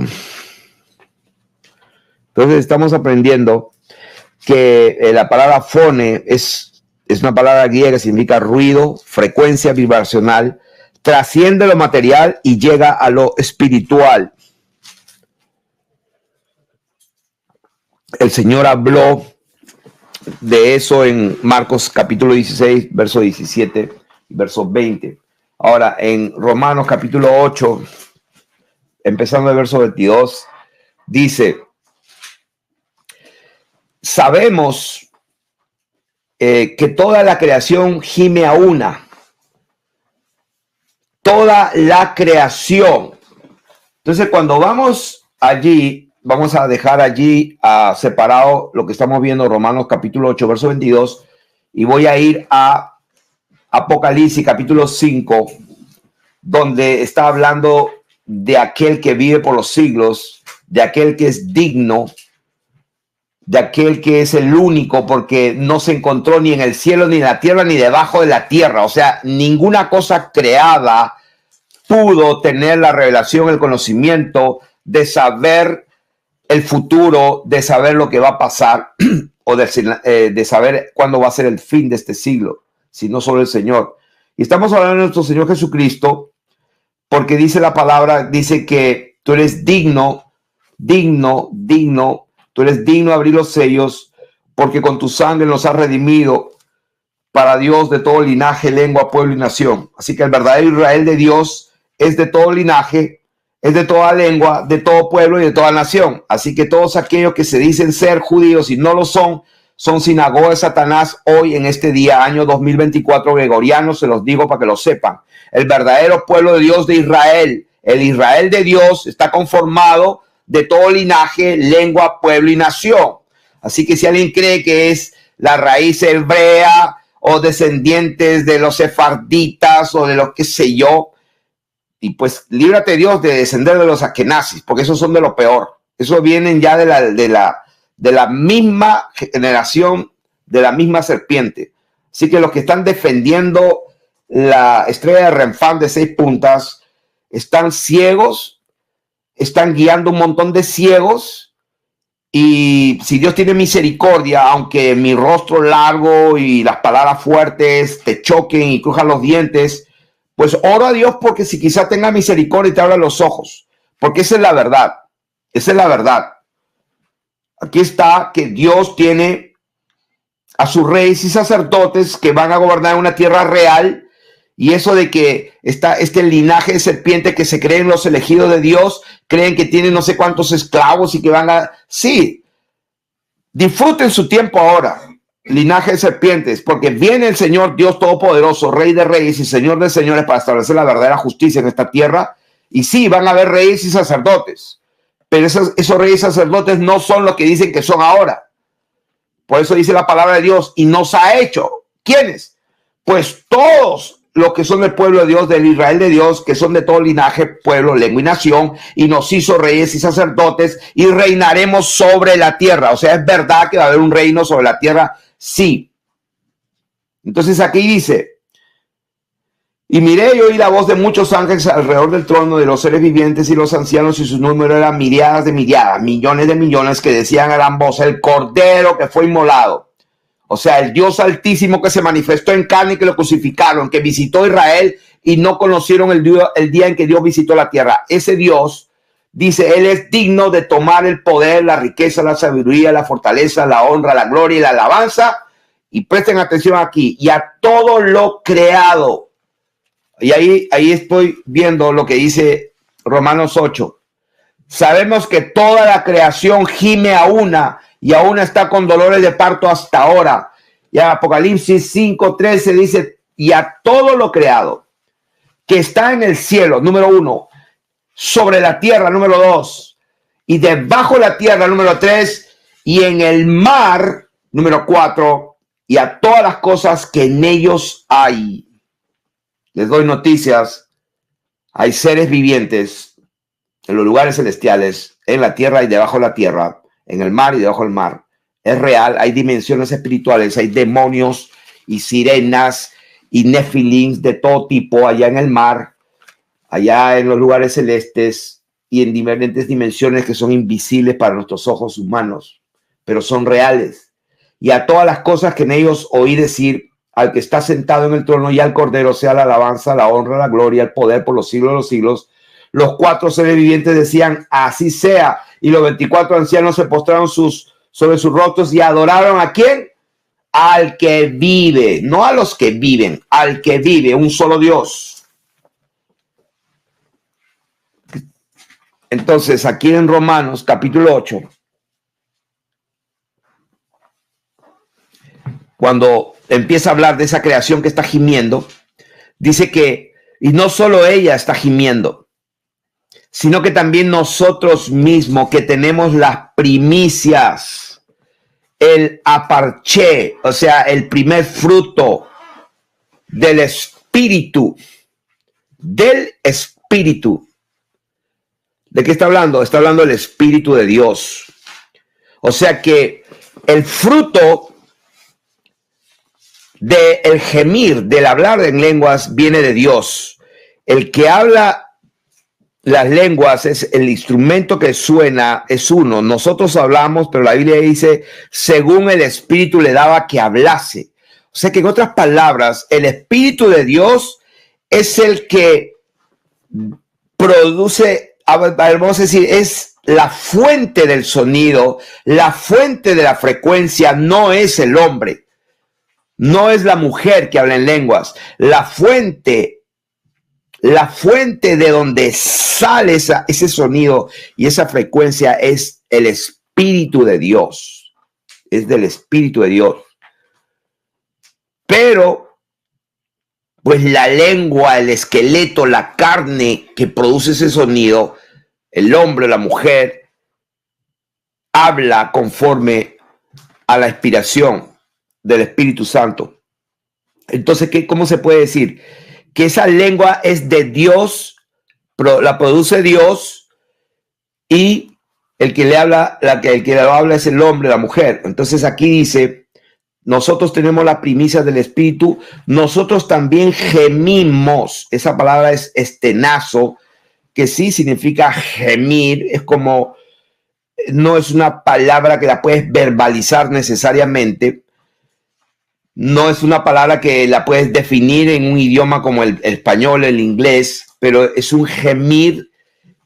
Speaker 1: Entonces estamos aprendiendo que la palabra fone es una palabra griega que significa ruido, frecuencia vibracional, trasciende lo material y llega a lo espiritual. El Señor habló de eso en Marcos capítulo 16, verso 17 y verso 20. Ahora, en Romanos capítulo 8, empezando el verso 22, dice, sabemos que toda la creación gime a una. Toda la creación. Entonces, cuando vamos allí, vamos a dejar allí separado lo que estamos viendo, Romanos capítulo 8, verso 22, y voy a ir a Apocalipsis capítulo 5, donde está hablando de aquel que vive por los siglos, de aquel que es digno, de aquel que es el único, porque no se encontró ni en el cielo, ni en la tierra, ni debajo de la tierra. O sea, ninguna cosa creada pudo tener la revelación, el conocimiento de saber el futuro, de saber lo que va a pasar o de saber cuándo va a ser el fin de este siglo, sino solo el Señor. Y estamos hablando de nuestro Señor Jesucristo, porque dice la palabra, dice que tú eres digno, tú eres digno de abrir los sellos, porque con tu sangre nos has redimido para Dios de todo linaje, lengua, pueblo y nación. Así que el verdadero Israel de Dios es de todo linaje, es de toda lengua, de todo pueblo y de toda nación. Así que todos aquellos que se dicen ser judíos y no lo son sinagoga de Satanás hoy en este día, año 2024 gregoriano, se los digo para que lo sepan. El verdadero pueblo de Dios de Israel, el Israel de Dios está conformado de todo linaje, lengua, pueblo y nación. Así que si alguien cree que es la raíz hebrea o descendientes de los sefarditas o de los que sé yo, y pues líbrate Dios de descender de los askenazis, porque esos son de lo peor. Esos vienen ya de la misma generación, de la misma serpiente. Así que los que están defendiendo la estrella de Renfán de 6 puntas están ciegos, están guiando un montón de ciegos Y si Dios tiene misericordia, aunque mi rostro largo y las palabras fuertes te choquen y crujan los dientes, pues oro a Dios porque si quizá tenga misericordia y te abra los ojos, porque esa es la verdad, esa es la verdad. Aquí está que Dios tiene a sus reyes y sacerdotes que van a gobernar una tierra real, y eso de que está este linaje de serpiente que se creen los elegidos de Dios, creen que tienen no sé cuántos esclavos y que van a... Sí, disfruten su tiempo ahora, linaje de serpientes, porque viene el Señor Dios Todopoderoso, Rey de Reyes y Señor de Señores, para establecer la verdadera justicia en esta tierra. Y sí, van a haber reyes y sacerdotes, pero esos reyes y sacerdotes no son lo que dicen que son ahora. Por eso dice la palabra de Dios, y nos ha hecho. ¿Quiénes? Pues todos los que son del pueblo de Dios, del Israel de Dios, que son de todo linaje, pueblo, lengua y nación, y nos hizo reyes y sacerdotes, y reinaremos sobre la tierra. O sea, ¿es verdad que va a haber un reino sobre la tierra? Sí. Entonces aquí dice, y miré y oí la voz de muchos ángeles alrededor del trono, de los seres vivientes y los ancianos, y su número era miríadas de miríadas, millones de millones, que decían a gran voz, el cordero que fue inmolado. O sea, el Dios altísimo que se manifestó en carne y que lo crucificaron, que visitó Israel y no conocieron el día en que Dios visitó la tierra. Ese Dios, dice, Él es digno de tomar el poder, la riqueza, la sabiduría, la fortaleza, la honra, la gloria y la alabanza. Y presten atención aquí, y a todo lo creado. Y ahí estoy viendo lo que dice Romanos 8. Sabemos que toda la creación gime a una y aún está con dolores de parto hasta ahora. Y Apocalipsis 5:13 dice, y a todo lo creado que está en el cielo, número 1, sobre la tierra, número 2, y debajo de la tierra, número 3, y en el mar, número 4, y a todas las cosas que en ellos hay. Les doy noticias. Hay seres vivientes en los lugares celestiales, en la tierra y debajo de la tierra, en el mar y debajo del mar. Es real, hay dimensiones espirituales, hay demonios y sirenas y nefilins de todo tipo allá en el mar, allá en los lugares celestes y en diferentes dimensiones que son invisibles para nuestros ojos humanos, pero son reales. Y a todas las cosas que en ellos oí decir, al que está sentado en el trono y al Cordero sea la alabanza, la honra, la gloria, el poder por los siglos de los siglos. Los 4 seres vivientes decían, así sea. Y los 24 ancianos se postraron sobre sus rostros y adoraron ¿a quién? Al que vive, no a los que viven, al que vive, un solo Dios. Entonces, aquí en Romanos, capítulo 8, cuando empieza a hablar de esa creación que está gimiendo, dice que, y no solo ella está gimiendo, sino que también nosotros mismos que tenemos las primicias, el aparché, o sea, el primer fruto del Espíritu, ¿De qué está hablando? Está hablando del Espíritu de Dios. O sea que el fruto del gemir, del hablar en lenguas, viene de Dios. El que habla las lenguas es el instrumento que suena, es uno. Nosotros hablamos, pero la Biblia dice, según el Espíritu le daba que hablase. O sea que en otras palabras, el Espíritu de Dios es el que produce, vamos a decir, es la fuente del sonido, la fuente de la frecuencia, no es el hombre. No es la mujer que habla en lenguas. La fuente de donde sale ese sonido y esa frecuencia es el Espíritu de Dios. Es del Espíritu de Dios. Pero, pues la lengua, el esqueleto, la carne que produce ese sonido, el hombre, la mujer, habla conforme a la inspiración del Espíritu Santo. Entonces, ¿cómo se puede decir? Que esa lengua es de Dios, la produce Dios, y el que le habla, el que lo habla es el hombre, la mujer. Entonces aquí dice, nosotros tenemos la primicia del Espíritu, nosotros también gemimos. Esa palabra es estenazo, que sí significa gemir, es como no es una palabra que la puedes verbalizar necesariamente. No es una palabra que la puedes definir en un idioma como el español, el inglés, pero es un gemir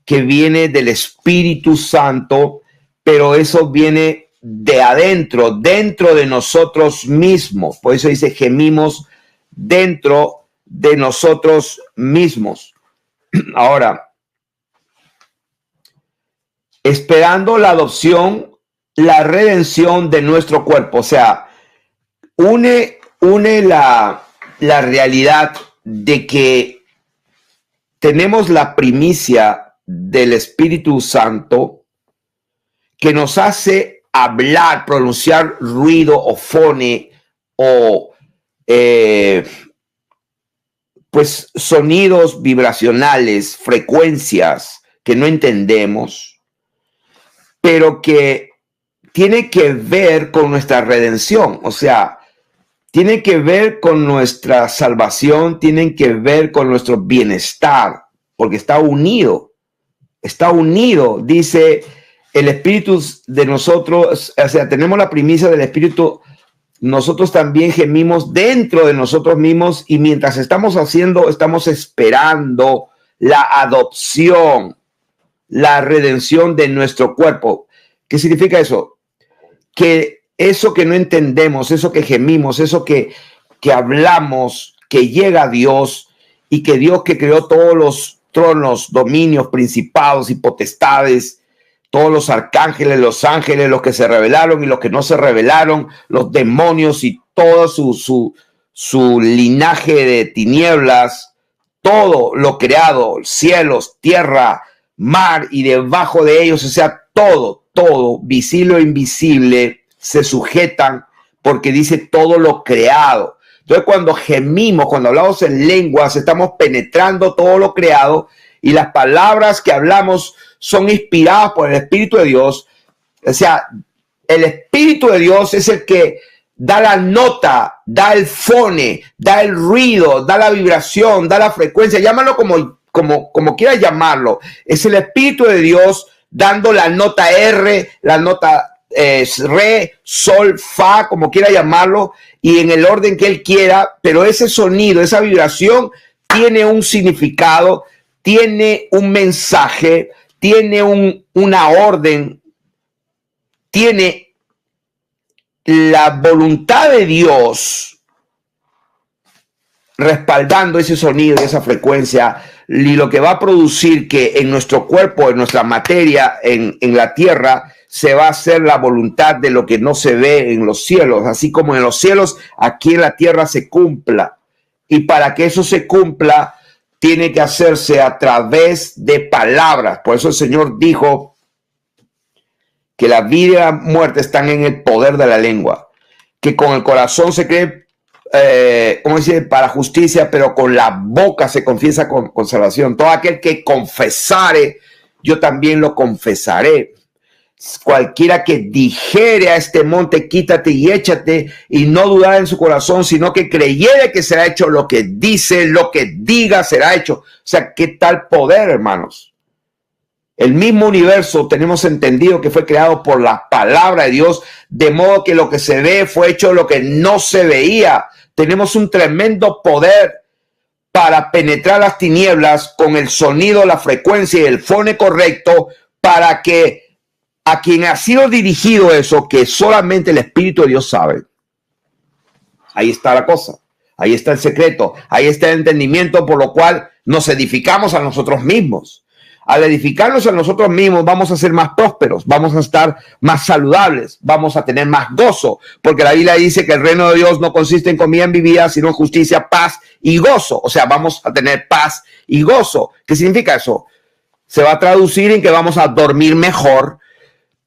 Speaker 1: que viene del Espíritu Santo, pero eso viene de adentro, dentro de nosotros mismos. Por eso dice gemimos dentro de nosotros mismos. Ahora, esperando la adopción, la redención de nuestro cuerpo. O sea, une la realidad de que tenemos la primicia del Espíritu Santo que nos hace hablar, pronunciar ruido o fone o pues sonidos vibracionales, frecuencias que no entendemos, pero que tiene que ver con nuestra redención. O sea, tiene que ver con nuestra salvación, tienen que ver con nuestro bienestar, porque está unido, dice el Espíritu de nosotros. O sea, tenemos la primicia del Espíritu, nosotros también gemimos dentro de nosotros mismos, y mientras estamos esperando la adopción, la redención de nuestro cuerpo. ¿Qué significa eso? Que eso que no entendemos, eso que gemimos, eso que hablamos, que llega a Dios, y que Dios, que creó todos los tronos, dominios, principados y potestades, todos los arcángeles, los ángeles, los que se rebelaron y los que no se rebelaron, los demonios y todo su linaje de tinieblas, todo lo creado, cielos, tierra, mar y debajo de ellos, o sea, todo, visible o invisible, se sujetan, porque dice todo lo creado. Entonces, cuando gemimos, cuando hablamos en lenguas, estamos penetrando todo lo creado, y las palabras que hablamos son inspiradas por el Espíritu de Dios. O sea, el Espíritu de Dios es el que da la nota, da el fone, da el ruido, da la vibración, da la frecuencia, llámalo como quieras llamarlo. Es el Espíritu de Dios dando la nota R, la nota re, sol, fa, como quiera llamarlo, y en el orden que él quiera, pero ese sonido, esa vibración tiene un significado, tiene un mensaje, tiene una orden, tiene la voluntad de Dios respaldando ese sonido y esa frecuencia, y lo que va a producir que en nuestro cuerpo, en nuestra materia, en la tierra, se va a hacer la voluntad de lo que no se ve en los cielos, así como en los cielos, aquí en la tierra se cumpla. Y para que eso se cumpla, tiene que hacerse a través de palabras. Por eso el Señor dijo que la vida y la muerte están en el poder de la lengua, que con el corazón se cree, ¿cómo dice?, para justicia, pero con la boca se confiesa con salvación. Todo aquel que confesare, yo también lo confesaré. Cualquiera que dijere a este monte, quítate y échate, y no dudar en su corazón, sino que creyere que será hecho lo que dice, lo que diga será hecho. O sea, ¿qué tal poder, hermanos? El mismo universo tenemos entendido que fue creado por la palabra de Dios, de modo que lo que se ve fue hecho lo que no se veía. Tenemos un tremendo poder para penetrar las tinieblas con el sonido, la frecuencia y el fone correcto, para que a quien ha sido dirigido eso, que solamente el Espíritu de Dios sabe. Ahí está la cosa, ahí está el secreto, ahí está el entendimiento, por lo cual nos edificamos a nosotros mismos. Al edificarnos a nosotros mismos vamos a ser más prósperos, vamos a estar más saludables, vamos a tener más gozo, porque la Biblia dice que el reino de Dios no consiste en comida en bebida, sino en justicia, paz y gozo. O sea, vamos a tener paz y gozo. ¿Qué significa eso? Se va a traducir en que vamos a dormir mejor,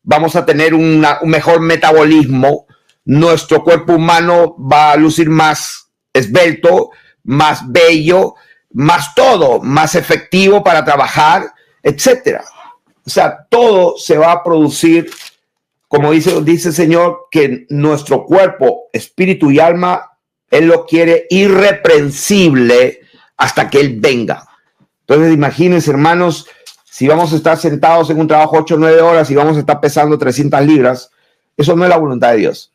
Speaker 1: vamos a tener un mejor metabolismo, nuestro cuerpo humano va a lucir más esbelto, más bello, más todo, más efectivo para trabajar, etcétera. O sea, todo se va a producir, como dice el Señor, que nuestro cuerpo, espíritu y alma, Él lo quiere irreprensible hasta que Él venga. Entonces, imagínense, hermanos, si vamos a estar sentados en un trabajo 8 o 9 horas y vamos a estar pesando 300 libras, eso no es la voluntad de Dios.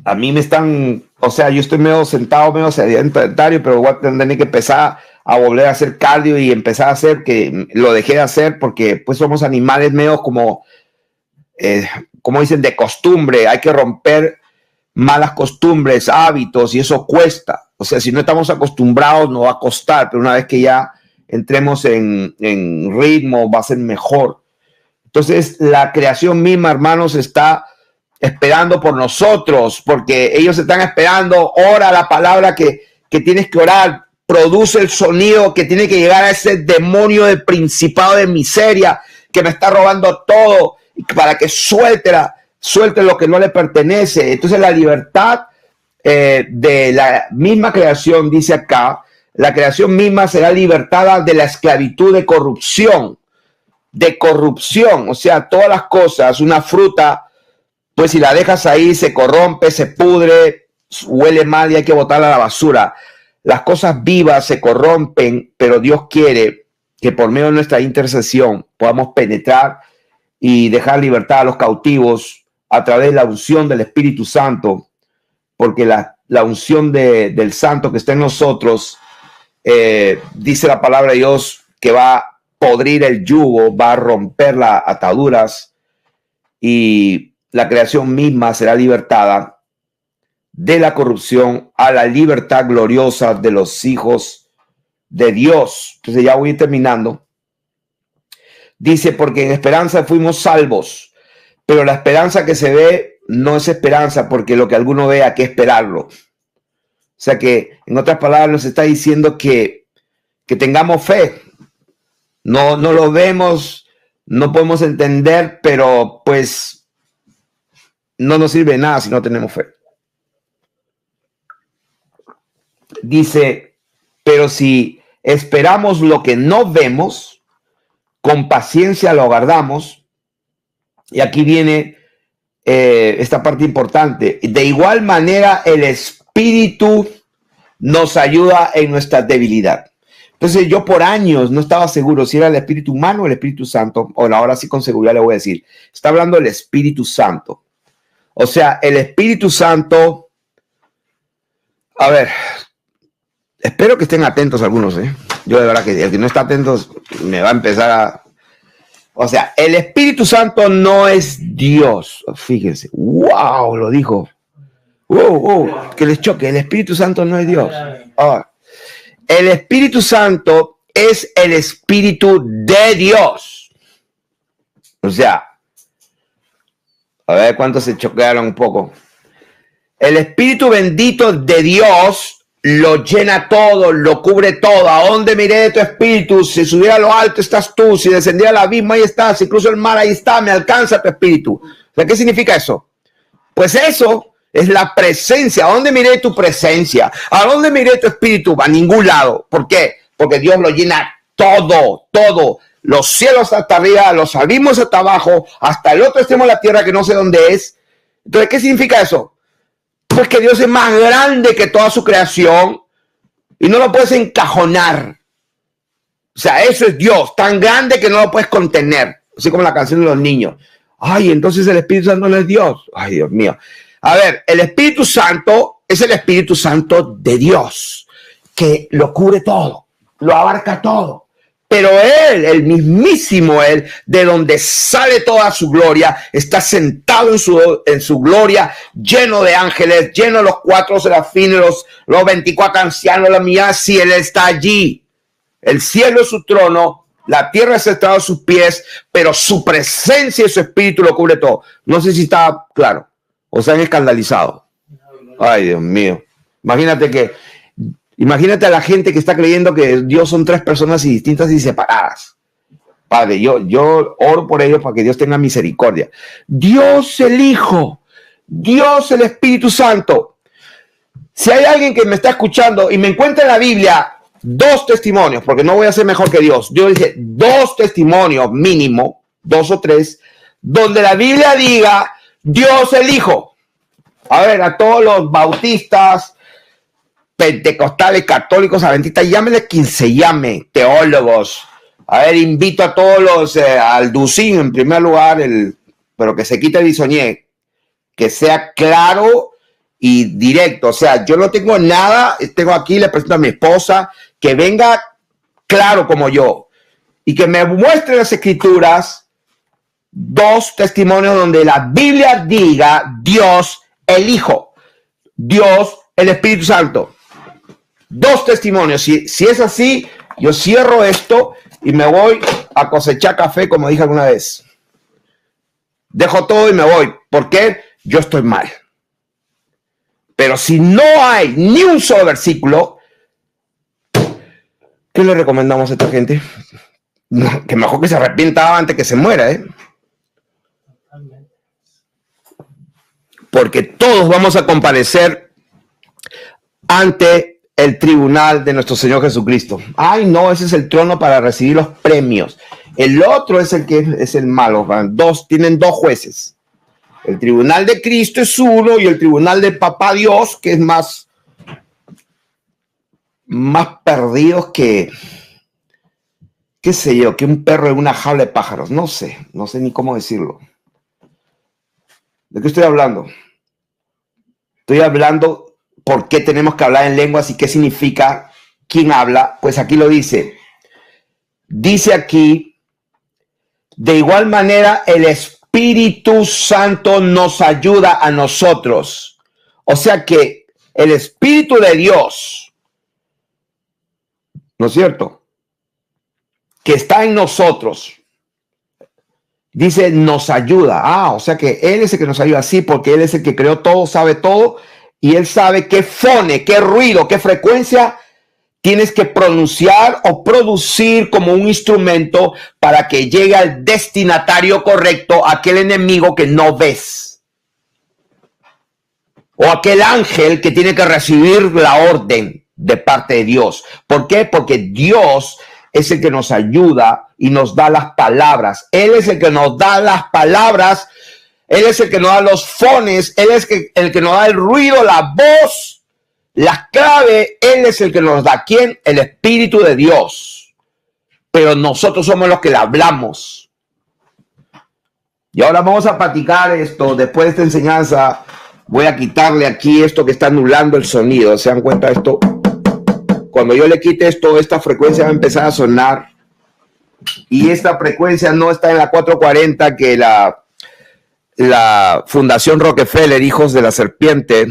Speaker 1: A mí me están, o sea, yo estoy medio sentado, medio sedentario, pero voy a tener que empezar a volver a hacer cardio y empezar a hacer, que lo dejé de hacer porque pues somos animales medio como dicen, de costumbre. Hay que romper malas costumbres, hábitos, y eso cuesta. O sea, si no estamos acostumbrados, nos va a costar, pero una vez que ya entremos en ritmo, va a ser mejor. Entonces, la creación misma, hermanos, está esperando por nosotros, porque ellos están esperando. Ora la palabra que tienes que orar, produce el sonido que tiene que llegar a ese demonio del principado de miseria que me está robando todo, para que suelte lo que no le pertenece. Entonces la libertad de la misma creación, dice acá, la creación misma será libertada de la esclavitud de corrupción. O sea, todas las cosas, una fruta, pues si la dejas ahí se corrompe, se pudre, huele mal y hay que botarla a la basura. Las cosas vivas se corrompen, pero Dios quiere que por medio de nuestra intercesión podamos penetrar y dejar libertad a los cautivos a través de la unción del Espíritu Santo, porque la unción del Santo que está en nosotros, dice la palabra de Dios, que va a podrir el yugo, va a romper las ataduras, y la creación misma será libertada de la corrupción a la libertad gloriosa de los hijos de Dios. Entonces ya voy terminando. Dice, porque en esperanza fuimos salvos, pero la esperanza que se ve no es esperanza, porque lo que alguno ve, hay que esperarlo. O sea que, en otras palabras, nos está diciendo que tengamos fe. No lo vemos, no podemos entender, pero pues no nos sirve de nada si no tenemos fe. Dice, pero si esperamos lo que no vemos, con paciencia lo aguardamos. Y aquí viene esta parte importante. De igual manera, el Espíritu nos ayuda en nuestra debilidad. Entonces, yo por años no estaba seguro si era el Espíritu humano o el Espíritu Santo. Bueno, ahora sí con seguridad le voy a decir. Está hablando del Espíritu Santo. O sea, el Espíritu Santo. A ver, espero que estén atentos algunos, ¿eh? Yo de verdad que el que no está atento me va a empezar a... O sea, el Espíritu Santo no es Dios. Fíjense. ¡Wow! Lo dijo. ¡Wow! Que les choque. El Espíritu Santo no es Dios. Ahora, el Espíritu Santo es el Espíritu de Dios. O sea, a ver cuántos se choquearon un poco. El Espíritu bendito de Dios lo llena todo, lo cubre todo. ¿A dónde miré de tu espíritu? Si subiera a lo alto, estás tú. Si descendiera al abismo, ahí estás. Si cruzo el mar, ahí está. Me alcanza tu espíritu. O sea, ¿qué significa eso? Pues eso es la presencia. ¿A dónde miré tu presencia? ¿A dónde miré tu espíritu? A ningún lado. ¿Por qué? Porque Dios lo llena todo, todo. Los cielos hasta arriba, los abismos hasta abajo, hasta el otro extremo de la tierra que no sé dónde es. Entonces, ¿qué significa eso? Pues que Dios es más grande que toda su creación y no lo puedes encajonar. O sea, eso es Dios, tan grande que no lo puedes contener. Así como la canción de los niños. Ay, entonces el Espíritu Santo no es Dios. Ay, Dios mío. A ver, el Espíritu Santo es el Espíritu Santo de Dios, que lo cubre todo, lo abarca todo. Pero Él, el mismísimo Él, de donde sale toda su gloria, está sentado en su gloria, lleno de ángeles, lleno de los 4 serafines, los 24 ancianos, la mirada, si Él está allí. El cielo es su trono, la tierra es el estrado de sus pies, pero su presencia y su espíritu lo cubre todo. No sé si está claro o se han escandalizado. Ay, Dios mío. Imagínate a la gente que está creyendo que Dios son 3 personas distintas y separadas. Padre, yo oro por ellos para que Dios tenga misericordia. Dios el Hijo, Dios el Espíritu Santo. Si hay alguien que me está escuchando y me encuentra en la Biblia 2 testimonios, porque no voy a ser mejor que Dios. Yo dije 2 testimonios mínimo, 2 o 3, donde la Biblia diga Dios el Hijo. A ver, a todos los bautistas, pentecostales, católicos, adventistas, llámenle quien se llame, teólogos. A ver, invito a todos los, al Ducín en primer lugar, pero que se quite el bisoñé, que sea claro y directo. O sea, yo no tengo nada, tengo aquí, le presento a mi esposa, que venga claro como yo y que me muestre las escrituras, 2 testimonios donde la Biblia diga Dios el Hijo, Dios el Espíritu Santo. 2 testimonios. Si es así, yo cierro esto y me voy a cosechar café, como dije alguna vez. Dejo todo y me voy. ¿Por qué? Yo estoy mal. Pero si no hay ni un solo versículo, ¿qué le recomendamos a esta gente? No, que mejor que se arrepienta antes que se muera, ¿eh? Porque todos vamos a comparecer ante el tribunal de nuestro Señor Jesucristo. Ay, no, ese es el trono para recibir los premios. El otro es el que es el malo. Tienen 2 jueces. El tribunal de Cristo es uno y el tribunal de Papá Dios, que es más perdidos que, qué sé yo, que un perro en una jaula de pájaros. No sé ni cómo decirlo. ¿De qué estoy hablando? Estoy hablando por qué tenemos que hablar en lenguas y qué significa quién habla. Pues aquí lo dice. Dice aquí, de igual manera el Espíritu Santo nos ayuda a nosotros. O sea que el Espíritu de Dios, ¿no es cierto?, que está en nosotros, dice, nos ayuda. O sea que Él es el que nos ayuda, sí, porque Él es el que creó todo, sabe todo, y Él sabe qué fone, qué ruido, qué frecuencia tienes que pronunciar o producir como un instrumento para que llegue al destinatario correcto, aquel enemigo que no ves, o aquel ángel que tiene que recibir la orden de parte de Dios. ¿Por qué? Porque Dios es el que nos ayuda y nos da las palabras. Él es el que nos da las palabras. Él es el que nos da los fones. Él es el que nos da el ruido, la voz, la clave. Él es el que nos da. ¿Quién? El Espíritu de Dios. Pero nosotros somos los que le hablamos. Y ahora vamos a platicar esto. Después de esta enseñanza, voy a quitarle aquí esto que está anulando el sonido. ¿Se dan cuenta de esto? Cuando yo le quite esto, esta frecuencia va a empezar a sonar. Y esta frecuencia no está en la 440 que la Fundación Rockefeller, Hijos de la Serpiente,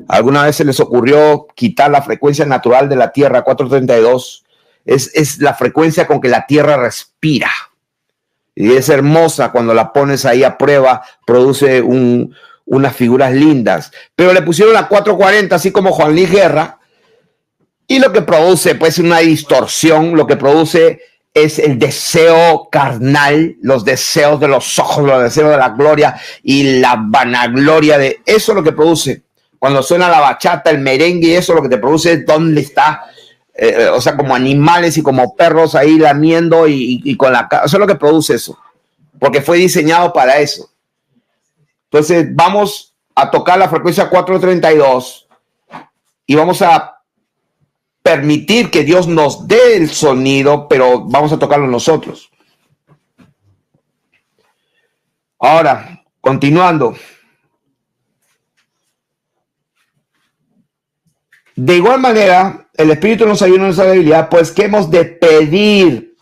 Speaker 1: alguna vez se les ocurrió quitar la frecuencia natural de la Tierra, 432. Es la frecuencia con que la Tierra respira. Y es hermosa cuando la pones ahí a prueba, produce unas figuras lindas. Pero le pusieron la 440, así como Juan Luis Guerra. Y lo que produce, pues, una distorsión, lo que produce es el deseo carnal, los deseos de los ojos, los deseos de la gloria y la vanagloria de eso, lo que produce. Cuando suena la bachata, el merengue, y eso lo que te produce es dónde está, o sea, como animales y como perros ahí lamiendo y con la cara. Eso es lo que produce eso, porque fue diseñado para eso. Entonces, vamos a tocar la frecuencia 432 y vamos a permitir que Dios nos dé el sonido, pero vamos a tocarlo nosotros. Ahora, continuando. De igual manera, el Espíritu nos ayuda en nuestra debilidad, pues que hemos de pedir.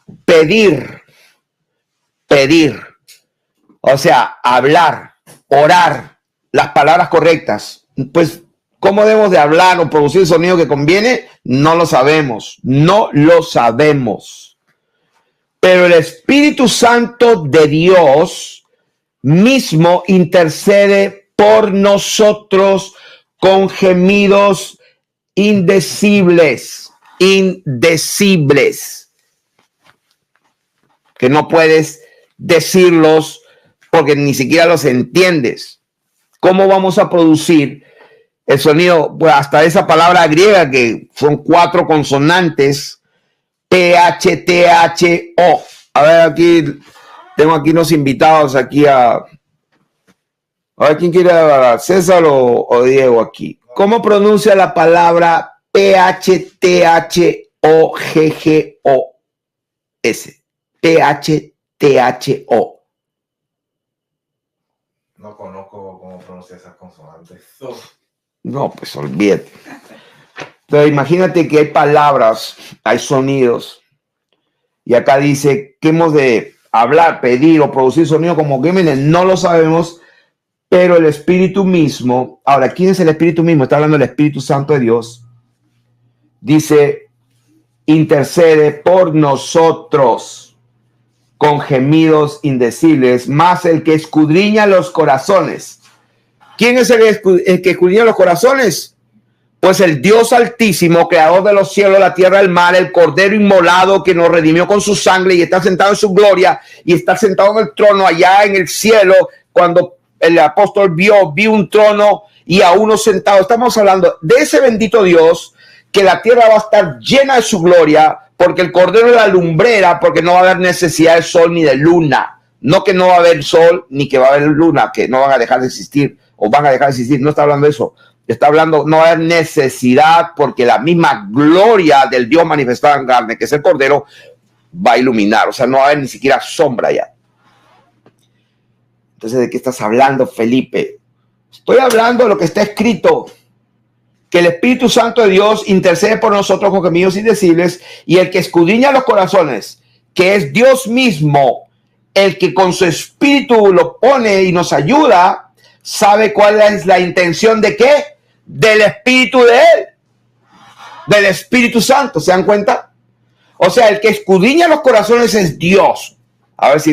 Speaker 1: O sea, hablar, orar, las palabras correctas. Pues, ¿cómo debemos de hablar o producir el sonido que conviene? No lo sabemos. Pero el Espíritu Santo de Dios mismo intercede por nosotros con gemidos indecibles, que no puedes decirlos porque ni siquiera los entiendes. ¿Cómo vamos a producir el sonido? Pues hasta esa palabra griega que son 4 consonantes, PH, TH, O. A ver, aquí tengo aquí unos invitados aquí a ver quién quiere hablar, César o Diego aquí. ¿Cómo pronuncia la palabra P-H-T-H-O-G-G-O-S. P-H-T-H-O.
Speaker 2: No conozco cómo pronunciar esas consonantes.
Speaker 1: No, pues olvídate. Pero imagínate que hay palabras, hay sonidos. Y acá dice que hemos de hablar, pedir o producir sonido como crímenes. No lo sabemos, pero el Espíritu mismo. Ahora, ¿quién es el Espíritu mismo? Está hablando del Espíritu Santo de Dios. Dice, intercede por nosotros con gemidos indecibles, más el que escudriña los corazones. ¿Quién es el que escudriña los corazones? Pues el Dios Altísimo, creador de los cielos, la tierra, el mar, el Cordero inmolado que nos redimió con su sangre y está sentado en su gloria y está sentado en el trono allá en el cielo. Cuando el apóstol vio un trono y a uno sentado. Estamos hablando de ese bendito Dios, que la tierra va a estar llena de su gloria, porque el Cordero es la lumbrera, porque no va a haber necesidad de sol ni de luna. No que no va a haber sol ni que va a haber luna, que no van a dejar de existir o van a dejar de existir. No está hablando de eso. Está hablando, no va a haber necesidad, porque la misma gloria del Dios manifestado en carne, que es el Cordero, va a iluminar. O sea, no va a haber ni siquiera sombra ya. Entonces, ¿de qué estás hablando, Felipe? Estoy hablando de lo que está escrito, que el Espíritu Santo de Dios intercede por nosotros con gemidos indecibles, y el que escudriña los corazones, que es Dios mismo, el que con su Espíritu lo pone y nos ayuda, sabe cuál es la intención de qué, del Espíritu de Él, del Espíritu Santo. ¿Se dan cuenta? O sea, el que escudriña los corazones es Dios. A ver si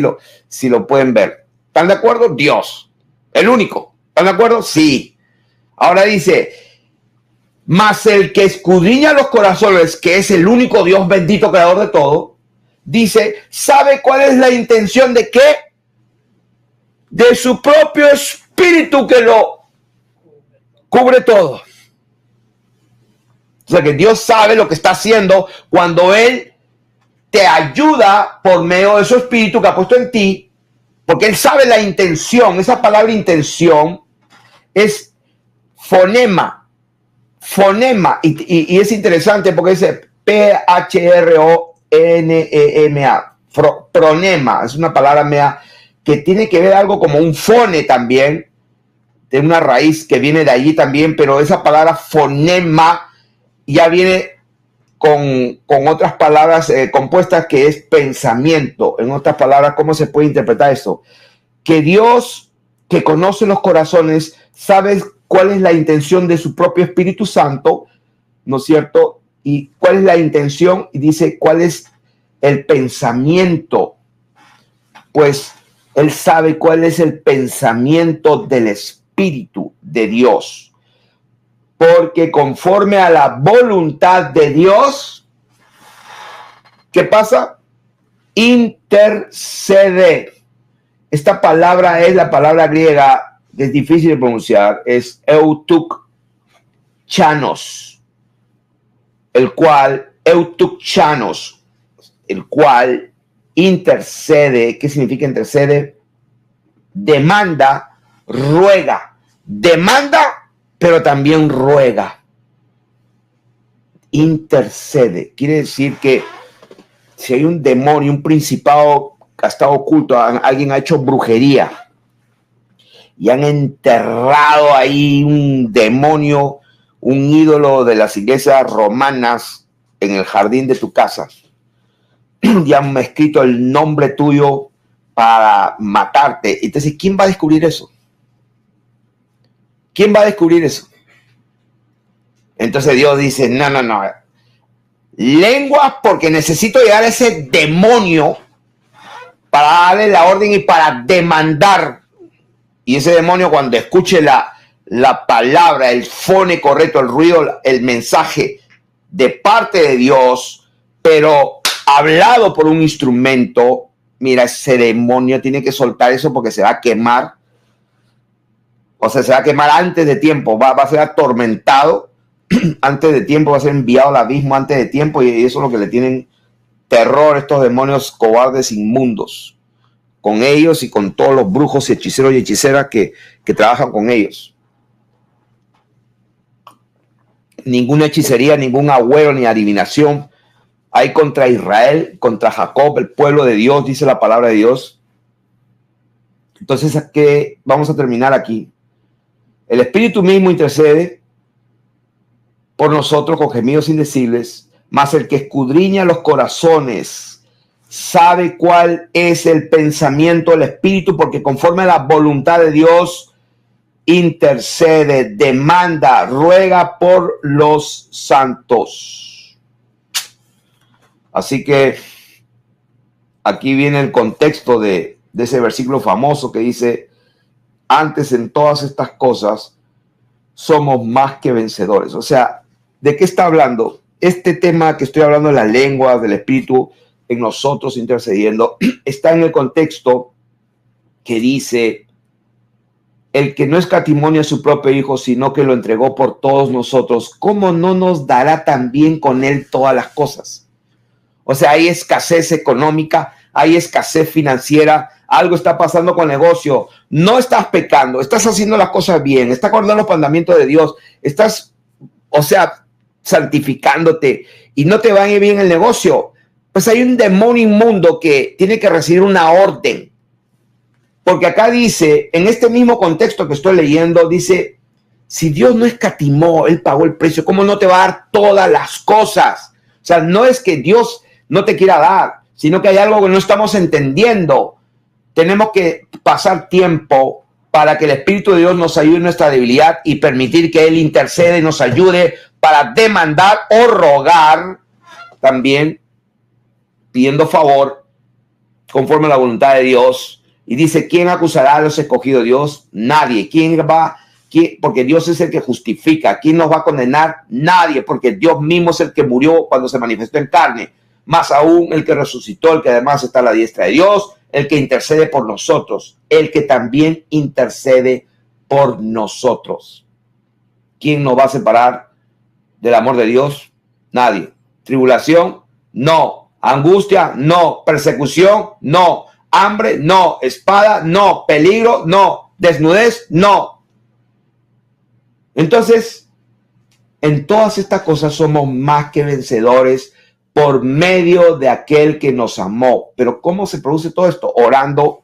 Speaker 1: lo pueden ver. ¿Están de acuerdo? Dios, el único. ¿Están de acuerdo? Sí. Ahora dice, mas el que escudriña los corazones, que es el único Dios bendito, creador de todo, dice, ¿sabe cuál es la intención de qué? De su propio Espíritu, que lo cubre todo. O sea que Dios sabe lo que está haciendo cuando Él te ayuda por medio de su Espíritu que ha puesto en ti, porque Él sabe la intención. Esa palabra intención es fonema. Fonema. Y es interesante porque dice P-H-R-O-N-E-M-A. Pronema. Es una palabra mea que tiene que ver algo como un fone también, de una raíz que viene de allí también, pero esa palabra fonema ya viene con otras palabras compuestas, que es pensamiento. En otras palabras, ¿cómo se puede interpretar eso? Que Dios, que conoce los corazones, sabe cuál es la intención de su propio Espíritu Santo, ¿no es cierto? Y cuál es la intención, y dice cuál es el pensamiento. Pues Él sabe cuál es el pensamiento del Espíritu de Dios. Porque conforme a la voluntad de Dios, ¿qué pasa? Intercede. Esta palabra es la palabra griega, que es difícil de pronunciar, es eutukchanos, el cual intercede. ¿Qué significa intercede? Demanda, ruega. Demanda, pero también ruega. Intercede. Quiere decir que si hay un demonio, un principado que ha estado oculto, alguien ha hecho brujería y han enterrado ahí un demonio, un ídolo de las iglesias romanas en el jardín de tu casa, y han escrito el nombre tuyo para matarte. Entonces, ¿quién va a descubrir eso? ¿Quién va a descubrir eso? Entonces Dios dice, no. Lenguas, porque necesito llegar a ese demonio para darle la orden y para demandar. Y ese demonio, cuando escuche la palabra, el fone correcto, el ruido, el mensaje de parte de Dios, pero hablado por un instrumento, mira, ese demonio tiene que soltar eso, porque se va a quemar. O sea, se va a quemar antes de tiempo, va a ser atormentado antes de tiempo, va a ser enviado al abismo antes de tiempo, y eso es lo que le tienen terror estos demonios cobardes inmundos, con ellos y con todos los brujos y hechiceros y hechiceras que trabajan con ellos. ninguna hechicería, ningún agüero ni adivinación hay contra Israel, contra Jacob, el pueblo de Dios, dice la palabra de Dios. Entonces, ¿qué? Vamos a terminar aquí. El Espíritu mismo intercede por nosotros con gemidos indecibles, mas el que escudriña los corazones sabe cuál es el pensamiento del Espíritu, porque conforme a la voluntad de Dios intercede, demanda, ruega por los santos. Así que aquí viene el contexto de ese versículo famoso que dice: antes en todas estas cosas somos más que vencedores. O sea, ¿de qué está hablando? Este tema que estoy hablando de las lenguas, del Espíritu en nosotros intercediendo, está en el contexto que dice: el que no escatimó a su propio Hijo, sino que lo entregó por todos nosotros, ¿cómo no nos dará también con él todas las cosas? O sea, hay escasez económica, hay escasez financiera, algo está pasando con el negocio, no estás pecando, estás haciendo las cosas bien, estás acordando los mandamientos de Dios, estás, o sea, santificándote y no te va bien el negocio. Pues hay un demonio inmundo que tiene que recibir una orden. Porque acá dice, en este mismo contexto que estoy leyendo, dice: si Dios no escatimó, Él pagó el precio, ¿cómo no te va a dar todas las cosas? O sea, no es que Dios no te quiera dar, sino que hay algo que no estamos entendiendo. Tenemos que pasar tiempo para que el Espíritu de Dios nos ayude en nuestra debilidad y permitir que Él intercede y nos ayude para demandar o rogar, también pidiendo favor conforme a la voluntad de Dios. Y dice: ¿quién acusará a los escogidos de Dios? Nadie. ¿Quién va? Porque Dios es el que justifica. ¿Quién nos va a condenar? Nadie, porque Dios mismo es el que murió cuando se manifestó en carne. Más aún el que resucitó, el que además está a la diestra de Dios, el que intercede por nosotros, el que también intercede por nosotros. ¿Quién nos va a separar del amor de Dios? Nadie. ¿Tribulación? No. ¿Angustia? No. ¿Persecución? No. ¿Hambre? No. ¿Espada? No. ¿Peligro? No. ¿Desnudez? No. Entonces, en todas estas cosas somos más que vencedores por medio de aquel que nos amó. Pero ¿cómo se produce todo esto? Orando,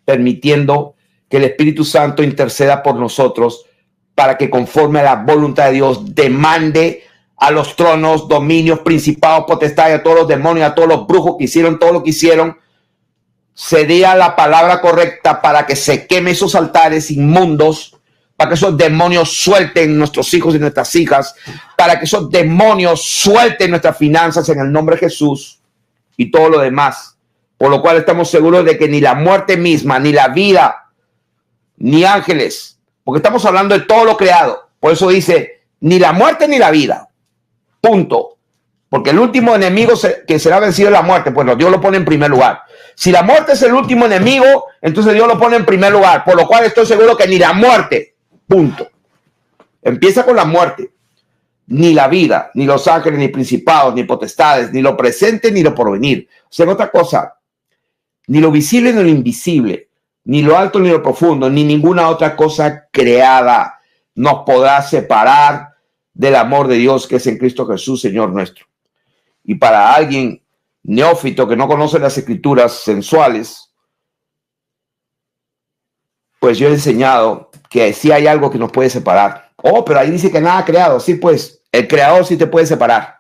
Speaker 1: permitiendo que el Espíritu Santo interceda por nosotros para que conforme a la voluntad de Dios demande a los tronos, dominios, principados, potestades, a todos los demonios, a todos los brujos que hicieron todo lo que hicieron, se dé la palabra correcta para que se queme esos altares inmundos, para que esos demonios suelten nuestros hijos y nuestras hijas, para que esos demonios suelten nuestras finanzas en el nombre de Jesús y todo lo demás. Por lo cual estamos seguros de que ni la muerte misma, ni la vida, ni ángeles, porque estamos hablando de todo lo creado. Por eso dice, ni la muerte ni la vida. Punto. Porque el último enemigo que será vencido es la muerte. Pues Dios lo pone en primer lugar. Si la muerte es el último enemigo, entonces Dios lo pone en primer lugar. Por lo cual estoy seguro que ni la muerte, punto. Empieza con la muerte. Ni la vida, ni los ángeles, ni principados, ni potestades, ni lo presente, ni lo porvenir. O sea, otra cosa, ni lo visible, ni lo invisible, ni lo alto, ni lo profundo, ni ninguna otra cosa creada nos podrá separar del amor de Dios que es en Cristo Jesús, Señor nuestro. Y para alguien neófito que no conoce las escrituras sensuales, pues yo he enseñado que sí hay algo que nos puede separar. Oh, pero ahí dice que nada creado. Sí, pues el creador sí te puede separar.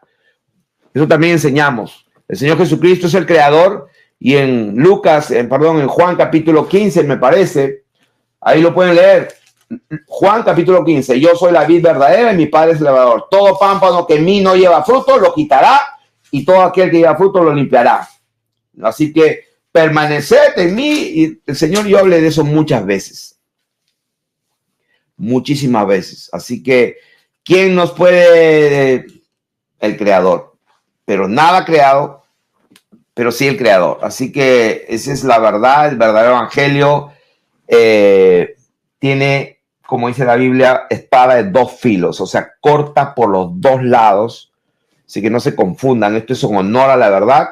Speaker 1: Eso también enseñamos. El Señor Jesucristo es el creador, y en en Juan capítulo 15, me parece, ahí lo pueden leer. Juan capítulo 15, yo soy la vid verdadera y mi Padre es el labrador. Todo pámpano que en mí no lleva fruto lo quitará, y todo aquel que lleva fruto lo limpiará. Así que permaneced en mí, y el Señor, yo hablé de eso muchas veces, muchísimas veces. Así que ¿quién nos puede? El creador, pero nada creado, pero sí el creador. Así que esa es la verdad. El verdadero evangelio tiene, como dice la Biblia, espada de dos filos, o sea, corta por los dos lados. Así que no se confundan, esto es un honor a la verdad.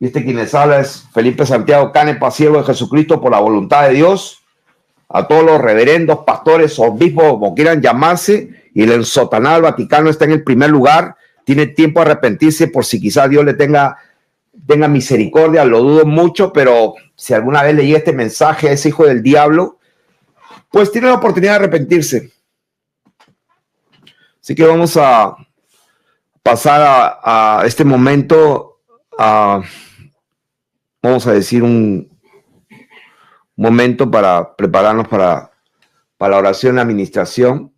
Speaker 1: Y quien les habla es Felipe Santiago Canepa, siervo de Jesucristo por la voluntad de Dios. a todos los reverendos, pastores, obispos, como quieran llamarse, y el ensotanado del Vaticano está en el primer lugar. Tiene tiempo a arrepentirse por si quizás Dios le tenga misericordia, lo dudo mucho, pero si alguna vez le llega este mensaje a ese hijo del diablo, pues tiene la oportunidad de arrepentirse. Así que vamos a pasar a este momento, vamos a decir un momento para prepararnos para la oración, la administración.